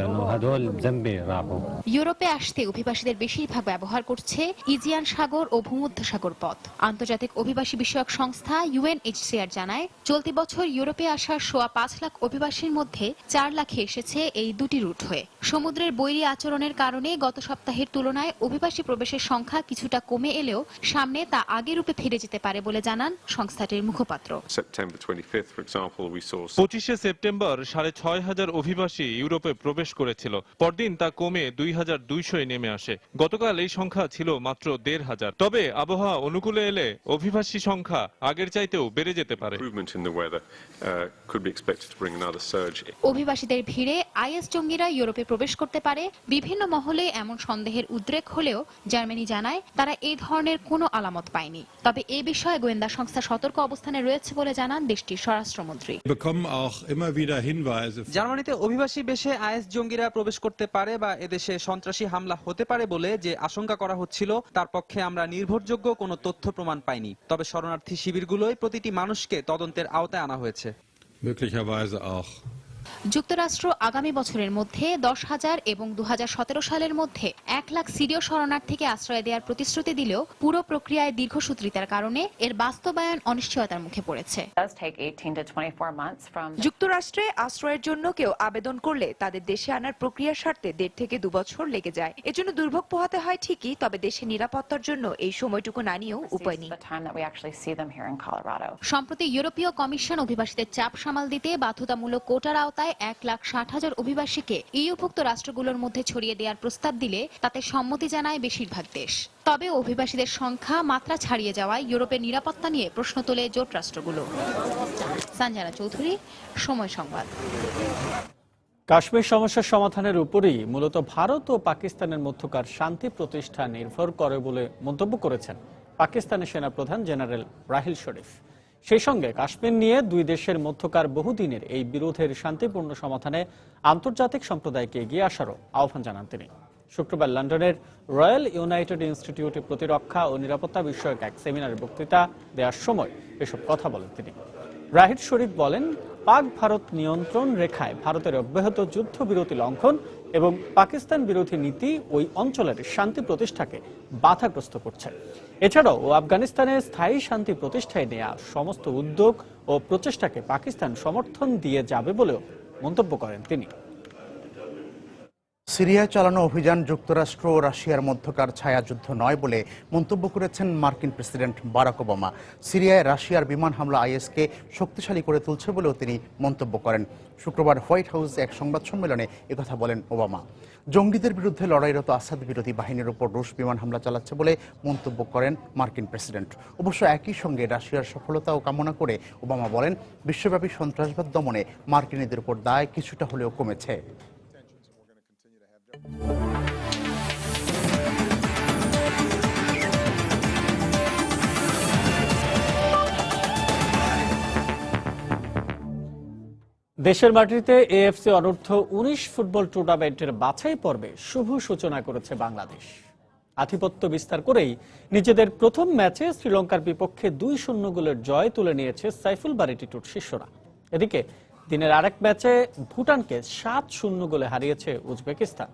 ইউরোপে আসতে অভিবাসীদের বেশিরভাগ ব্যবহার করছে ইজিয়ান সাগর ও ভূমধ্যসাগর পথ। আন্তর্জাতিক অভিবাসী বিষয়ক সংস্থা ইউএনএইচসিআর জানায়, চলতি বছর ইউরোপে আসা 5.25 লাখ অভিবাসীর মধ্যে 4 লাখে এসেছে এই দুটি রুট হয়ে। সমুদ্রের বৈরী আচরণের কারণে গত সপ্তাহের তুলনায় অভিবাসী প্রবেশের সংখ্যা কিছুটা কমে এলেও সামনে তা আগের রূপে ফিরে যেতে পারে বলে জানান সংস্থাটির মুখপাত্র। 25 সেপ্টেম্বর 6,500 অভিবাসী ইউরোপে প্রবেশ করেছিল। পরদিন তা কমে 2,200 নেমে আসে। গতকাল এই সংখ্যা ছিল মাত্র 1,500। তবে আবহাওয়া অনুকূলে এলে অভিবাসী সংখ্যা আগের চাইতেও বেড়ে যেতে পারে। অভিবাসীদের ভিড়ে আইএস জঙ্গিরা ইউরোপে প্রবেশ করতে পারে, বিভিন্ন মহলে এমন সন্দেহের উদ্রেক হলেও জার্মানি জানায় তারা এই ধরনের কোনো আলামত পায়নি। তবে এই বিষয়ে গোয়েন্দা সংস্থা সতর্ক অবস্থানে রয়েছে বলে জানান দেশটির স্বরাষ্ট্রমন্ত্রী। জার্মানিতে অভিবাসী বেশে আইএস জঙ্গিরা প্রবেশ করতে পারে বা এদেশে সন্ত্রাসী হামলা হতে পারে বলে যে আশঙ্কা করা হচ্ছিল, তার পক্ষে আমরা নির্ভরযোগ্য কোনো তথ্য প্রমাণ পাইনি। তবে শরণার্থী শিবিরগুলোয় প্রতিটি মানুষকে তদন্তের আওতায় আনা হয়েছে। যুক্তরাষ্ট্র আগামী বছরের মধ্যে 10,000 এবং 2017 সালের মধ্যে 1 লাখ সিরীয় শরণার্থীকে আশ্রয় দেওয়ার প্রতিশ্রুতি দিলেও পুরো প্রক্রিয়ায় দীর্ঘসূত্রিতার কারণে এর বাস্তবায়ন অনিশ্চয়তার মুখে পড়েছে। যুক্তরাষ্ট্রে আশ্রয়ের জন্য কেউ আবেদন করলে তাদের দেশে আনার প্রক্রিয়া সারতে 1.5 থেকে 2 বছর লেগে যায়। এজন্য দুর্ভোগ পোহাতে হয় ঠিকই, তবে দেশের নিরাপত্তার জন্য এই সময়টুকু না নিয়েও উপায় নেই। সম্প্রতি ইউরোপীয় কমিশন অভিবাসীদের চাপ সামাল দিতে বাধ্যতামূলক কোটার আওতায় 1,60,000 অভিবাসীকে ইউভুক্ত রাষ্ট্রগুলোর মধ্যে ছড়িয়ে দেওয়ার প্রস্তাব দিলে তাতে সম্মতি জানায় বেশিরভাগ দেশ। তবে অভিবাসীদের সংখ্যা মাত্রা ছাড়িয়ে যাওয়ায় ইউরোপের নিরাপত্তা নিয়ে প্রশ্ন তোলে জোট রাষ্ট্রগুলো। সঞ্জনা চৌধুরী, সময় সংবাদ। কাশ্মীর সমস্যার সমাধানের উপরই মূলত ভারত ও পাকিস্তানের মধ্যকার শান্তি প্রতিষ্ঠা নির্ভর করে বলে মন্তব্য করেছেন পাকিস্তানের সেনাপ্রধান জেনারেল রাহিল শরীফ। সেই সঙ্গে কাশ্মীর নিয়ে দুই দেশের মধ্যকার বহুদিনের এই বিরোধের শান্তিপূর্ণ সমাধানে আন্তর্জাতিক সম্প্রদায়কে এগিয়ে আসারও আহ্বান জানান তিনি। শুক্রবার লন্ডনের রয়্যাল ইউনাইটেড ইনস্টিটিউটে প্রতিরক্ষা ও নিরাপত্তা বিষয়ক এক সেমিনারে বক্তৃতা দেওয়ার সময় এসব কথা বলেন তিনি। রাহিল শরীফ বলেন, পাক ভারত নিয়ন্ত্রণ রেখায় ভারতের অব্যাহত যুদ্ধবিরতি লঙ্ঘন এবং পাকিস্তান বিরোধী নীতি ওই অঞ্চলের শান্তি প্রতিষ্ঠাকে বাধাগ্রস্ত করছে। এছাড়াও আফগানিস্তানে স্থায়ী শান্তি প্রতিষ্ঠায় নেওয়া সমস্ত উদ্যোগ ও প্রচেষ্টাকে পাকিস্তান সমর্থন দিয়ে যাবে বলেও মন্তব্য করেন তিনি। সিরিয়ায় চালানো অভিযান যুক্তরাষ্ট্র ও রাশিয়ার মধ্যকার ছায়াযুদ্ধ নয় বলে মন্তব্য করেছেন মার্কিন প্রেসিডেন্ট বারাক ওবামা। সিরিয়ায় রাশিয়ার বিমান হামলা আইএসকে শক্তিশালী করে তুলছে বলেও তিনি মন্তব্য করেন। শুক্রবার হোয়াইট হাউসে এক সংবাদ সম্মেলনে একথা বলেন ওবামা। জঙ্গিদের বিরুদ্ধে লড়াইরত আসাদ বিরোধী বাহিনীর উপর রুশ বিমান হামলা চালাচ্ছে বলে মন্তব্য করেন মার্কিন প্রেসিডেন্ট। অবশ্য একই সঙ্গে রাশিয়ার সফলতাও কামনা করে ওবামা বলেন, বিশ্বব্যাপী সন্ত্রাসবাদ দমনে মার্কিনীদের উপর দায় কিছুটা হলেও কমেছে। দেশের মাটিতে এএফসি অনূর্ধ্ব 19 ফুটবল টুর্নামেন্টের বাছাই পর্বে শুভ সূচনা করেছে বাংলাদেশ। আধিপত্য বিস্তার করেই নিজেদের প্রথম ম্যাচে শ্রীলঙ্কার বিপক্ষে 2-0 গোলের জয় তুলে নিয়েছে সাইফুল বারী টিটুর শিষ্যরা। এদিকে দিনের আরেক ম্যাচে ভুটানকে 7-0 গোলে হারিয়েছে উজবেকিস্তান।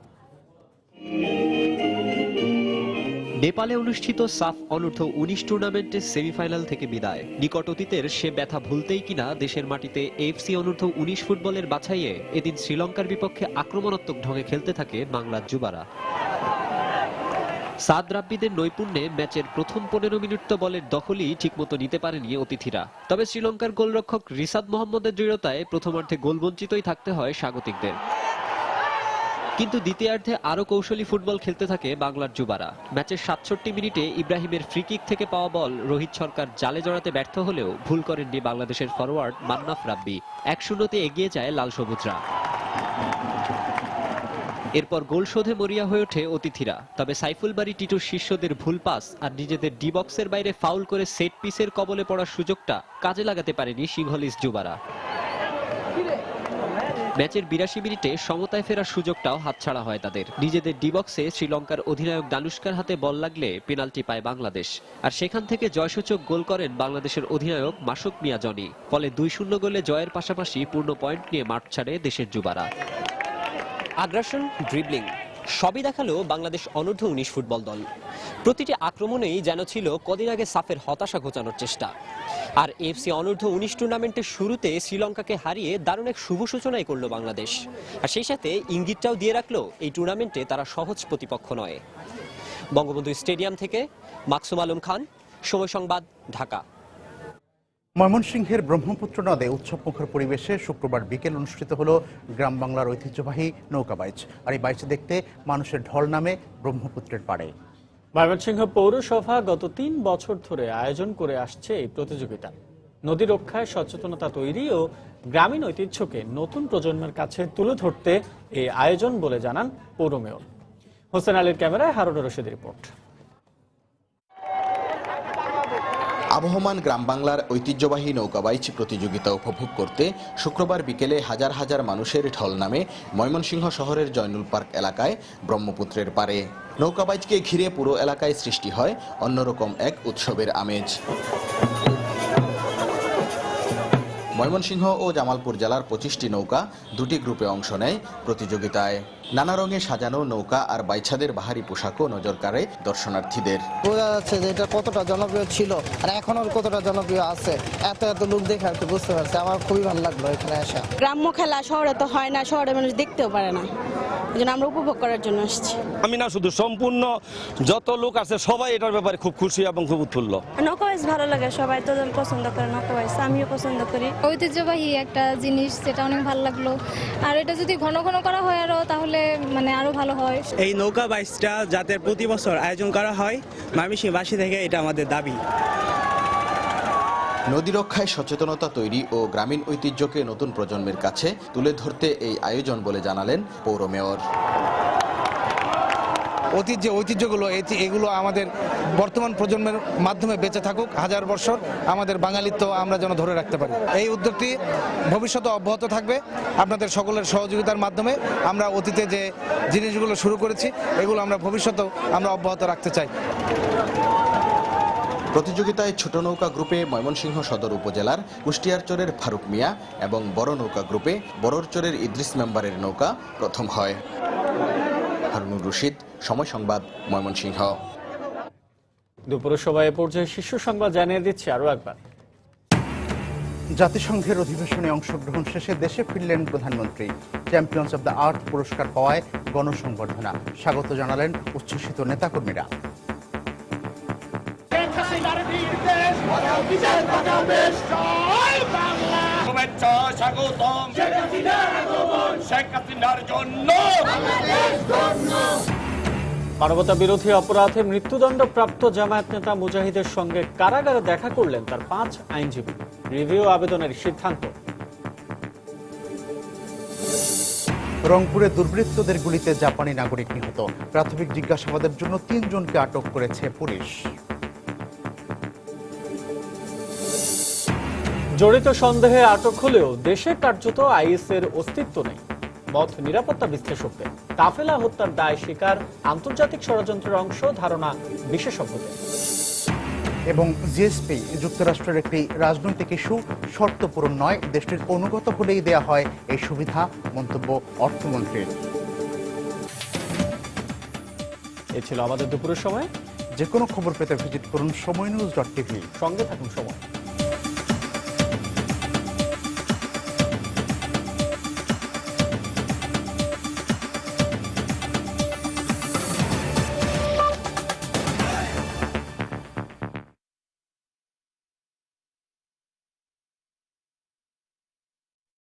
নেপালে অনুষ্ঠিত সাফ অনূর্ধ্ব 19 টুর্নামেন্টের সেমিফাইনাল থেকে বিদায়। নিকট অতীতের সে ব্যথা ভুলতেই কিনা দেশের মাটিতে এএফসি অনূর্ধ্ব 19 ফুটবলের বাছাইয়ে এদিন শ্রীলঙ্কার বিপক্ষে আক্রমণাত্মক ঢঙে খেলতে থাকে বাংলার যুবারা। সাদ রাব্বিদের নৈপুণ্যে ম্যাচের প্রথম 15 মিনিট তো বলের দখলই ঠিকমতো নিতে পারেনি অতিথিরা। তবে শ্রীলঙ্কার গোলরক্ষক রিসাদ মোহাম্মদের দৃঢ়তায় প্রথমার্ধে গোলবঞ্চিতই থাকতে হয় স্বাগতিকদের। কিন্তু দ্বিতীয়ার্ধে আরো কৌশলী ফুটবল খেলতে থাকে বাংলার যুবারা। ম্যাচের 67 মিনিটে ইব্রাহিমের ফ্রিকিক থেকে পাওয়া বল রোহিত সরকার জালে জড়াতে ব্যর্থ হলেও ভুল করেননি বাংলাদেশের ফরওয়ার্ড মান্নাফ রাব্বি। 1-0 এগিয়ে যায় লাল সবুজরা। এরপর গোল শোধে মরিয়া হয়ে ওঠে অতিথিরা। তবে সাইফুল বারী টিটুর শিষ্যদের ভুল পাস আর নিজেদের ডি বক্সের বাইরে ফাউল করে সেট পিসের কবলে পড়ার সুযোগটা কাজে লাগাতে পারেনি সিংহলিস যুবারা। ম্যাচের 82 মিনিটে সমতায় ফেরার সুযোগটাও হাতছাড়া হয় তাদের। নিজেদের ডি বক্সে শ্রীলঙ্কার অধিনায়ক দানুষ্কার হাতে বল লাগলে পেনাল্টি পায় বাংলাদেশ, আর সেখান থেকে জয়সূচক গোল করেন বাংলাদেশের অধিনায়ক মাসুক মিয়া জনি। ফলে 2-0 গোলে জয়ের পাশাপাশি পূর্ণ পয়েন্ট নিয়ে মাঠ ছাড়ে দেশের যুবারা। আগ্রাসন, ড্রিবলিং সবই দেখালো বাংলাদেশ অনূর্ধ্ব 19 ফুটবল দল। প্রতিটি আক্রমণেই যেন ছিল কদিন আগে সাফের হতাশা ঘোচানোর চেষ্টা। আর এএফসি অনূর্ধ্ব 19 টুর্নামেন্টের শুরুতে শ্রীলঙ্কাকে হারিয়ে দারুণ এক শুভ সূচনাই করল বাংলাদেশ। আর সেই সাথে ইঙ্গিতটাও দিয়ে রাখলো এই টুর্নামেন্টে তারা সহজ প্রতিপক্ষ নয়। বঙ্গবন্ধু স্টেডিয়াম থেকে মাকসুম আলম খান, সময় সংবাদ, ঢাকা। ময়মনসিংহের ব্রহ্মপুত্র নদে উৎসবমুখর পরিবেশে শুক্রবার বিকেল অনুষ্ঠিত হলো গ্রাম বাংলার ঐতিহ্যবাহী নৌকা বাইচ। আর এই বাইচ দেখতে মানুষের ঢল নামে ব্রহ্মপুত্রের পাড়ে। ময়মনসিংহ পৌরসভা গত 3 বছর ধরে আয়োজন করে আসছে এই প্রতিযোগিতা। নদী রক্ষায় সচেতনতা তৈরি ও গ্রামীণ ঐতিহ্যকে নতুন প্রজন্মের কাছে তুলে ধরতে এই আয়োজন বলে জানান পৌর মেয়র। হোসেন আলীর ক্যামেরায় হারুন রশিদের রিপোর্ট। আবহমান গ্রাম বাংলার ঐতিহ্যবাহী নৌকাবাইচ প্রতিযোগিতা উপভোগ করতে শুক্রবার বিকেলে হাজার হাজার মানুষের ঢল নামে ময়মনসিংহ শহরের জয়নুল পার্ক এলাকায় ব্রহ্মপুত্রের পাড়ে। নৌকাবাইচকে ঘিরে পুরো এলাকায় সৃষ্টি হয় অন্যরকম এক উৎসবের আমেজ। ময়মনসিংহ ও জামালপুর জেলার 25টি নৌকা 2টি গ্রুপে অংশ নেয় প্রতিযোগিতায়। নানা রঙে সাজানো নৌকা আর বাইছাদের বাহারি পোশাকও নজর কাড়ে দর্শনার্থীদের। বোঝা যাচ্ছে যে এটা কতটা জনপ্রিয় ছিল আর এখনো কতটা জনপ্রিয় আছে। এত লোক দেখে আর কি বুঝতে পারছি। আমার খুবই ভালো লাগলো এখানে আসা। গ্রাম্য খেলা শহরে তো হয় না, শহরে মানুষ দেখতেও পারে না, এই জন্য আমরা উপভোগ করার জন্য আসছি। আমি না শুধু, সম্পূর্ণ যত লোক আছে সবাই এটার ব্যাপারে খুব খুশি এবং খুব উৎফুল্ল। নৌকাবাইজ ভালো লাগে, সবাই তো পছন্দ করে নৌকাবাইজ, আমিও পছন্দ করি। ঐতিহ্যবাহী একটা জিনিস, যেটা অনেক ভালো লাগলো। আর এটা যদি ঘন ঘন করা হয় আরো, তাহলে মানে আরো ভালো হয়। এই নৌকা বাইচটা যাতে প্রতি বছর আয়োজন করা হয়, ময়মনসিংহবাসী থেকে এটা আমাদের দাবি। নদী রক্ষায় সচেতনতা তৈরি ও গ্রামীণ ঐতিহ্যকে নতুন প্রজন্মের কাছে তুলে ধরতে এই আয়োজন বলে জানালেন পৌর মেয়র। অতীত যে ঐতিহ্যগুলো এগুলো আমাদের বর্তমান প্রজন্মের মাধ্যমে বেঁচে থাকুক হাজার বছর, আমাদের বাঙালিত্ব আমরা যেন ধরে রাখতে পারি। এই উদ্যোগটি ভবিষ্যতে অব্যাহত থাকবে আপনাদের সকলের সহযোগিতার মাধ্যমে। আমরা অতীতে যে জিনিসগুলো শুরু করেছি এগুলো আমরা ভবিষ্যতেও আমরা অব্যাহত রাখতে চাই। প্রতিযোগিতায় ছোট নৌকা গ্রুপে ময়মনসিংহ সদর উপজেলার কুষ্টিয়ারচরের ফারুক মিয়া এবং বড় নৌকা গ্রুপে বড়রচরের ইদ্রিস মেম্বারের নৌকা প্রথম হয়। হারুনুর রশিদ, সময় সংবাদ, ময়মনসিংহ। দুপুরের সময় পর্যায়ে শীর্ষ সংবাদ জানিয়ে দিচ্ছি আরো একবার। জাতিসংঘের অধিবেশনে অংশগ্রহণ শেষে দেশে ফিরলেন প্রধানমন্ত্রী। চ্যাম্পিয়ন্স অব দ্য আর্থ পুরস্কার পাওয়ায় গণসংবর্ধনা। স্বাগত জানালেন উচ্ছ্বসিত নেতাকর্মীরা। মানবতা বিরোধী অপরাধে মৃত্যুদণ্ডপ্রাপ্ত জামায়াত নেতা মুজাহিদের সঙ্গে কারাগারে দেখা করলেন তার 5 আইনজীবী। রিভিউ আবেদনের সিদ্ধান্ত। রংপুরে দুর্বৃত্তদের গুলিতে জাপানি নাগরিক নিহত। প্রাথমিক জিজ্ঞাসাবাদের জন্য 3 জনকে আটক করেছে পুলিশ। জড়িত সন্দেহে আটক হলেও দেশে কার্যত আইএসের অস্তিত্ব নেই মত নিরাপত্তা বিশ্লেষকদের। কাফেলা হত্যার দায় স্বীকার আন্তর্জাতিক ষড়যন্ত্রের অংশ ধারণা বিশেষজ্ঞদের। এবং জিএসপি যুক্তরাষ্ট্রের একটি রাজনৈতিক ইস্যু, শর্ত পূরণ নয়, দেশটির অনুগত হলেই দেয়া হয় এই সুবিধা, মন্তব্য অর্থমন্ত্রীর। এ ছিল আমাদের দুপুরের সময়। যে কোনো খবর পেতে ভিজিট করুন সময়নিউজ.tv। সঙ্গে থাকুন সময়।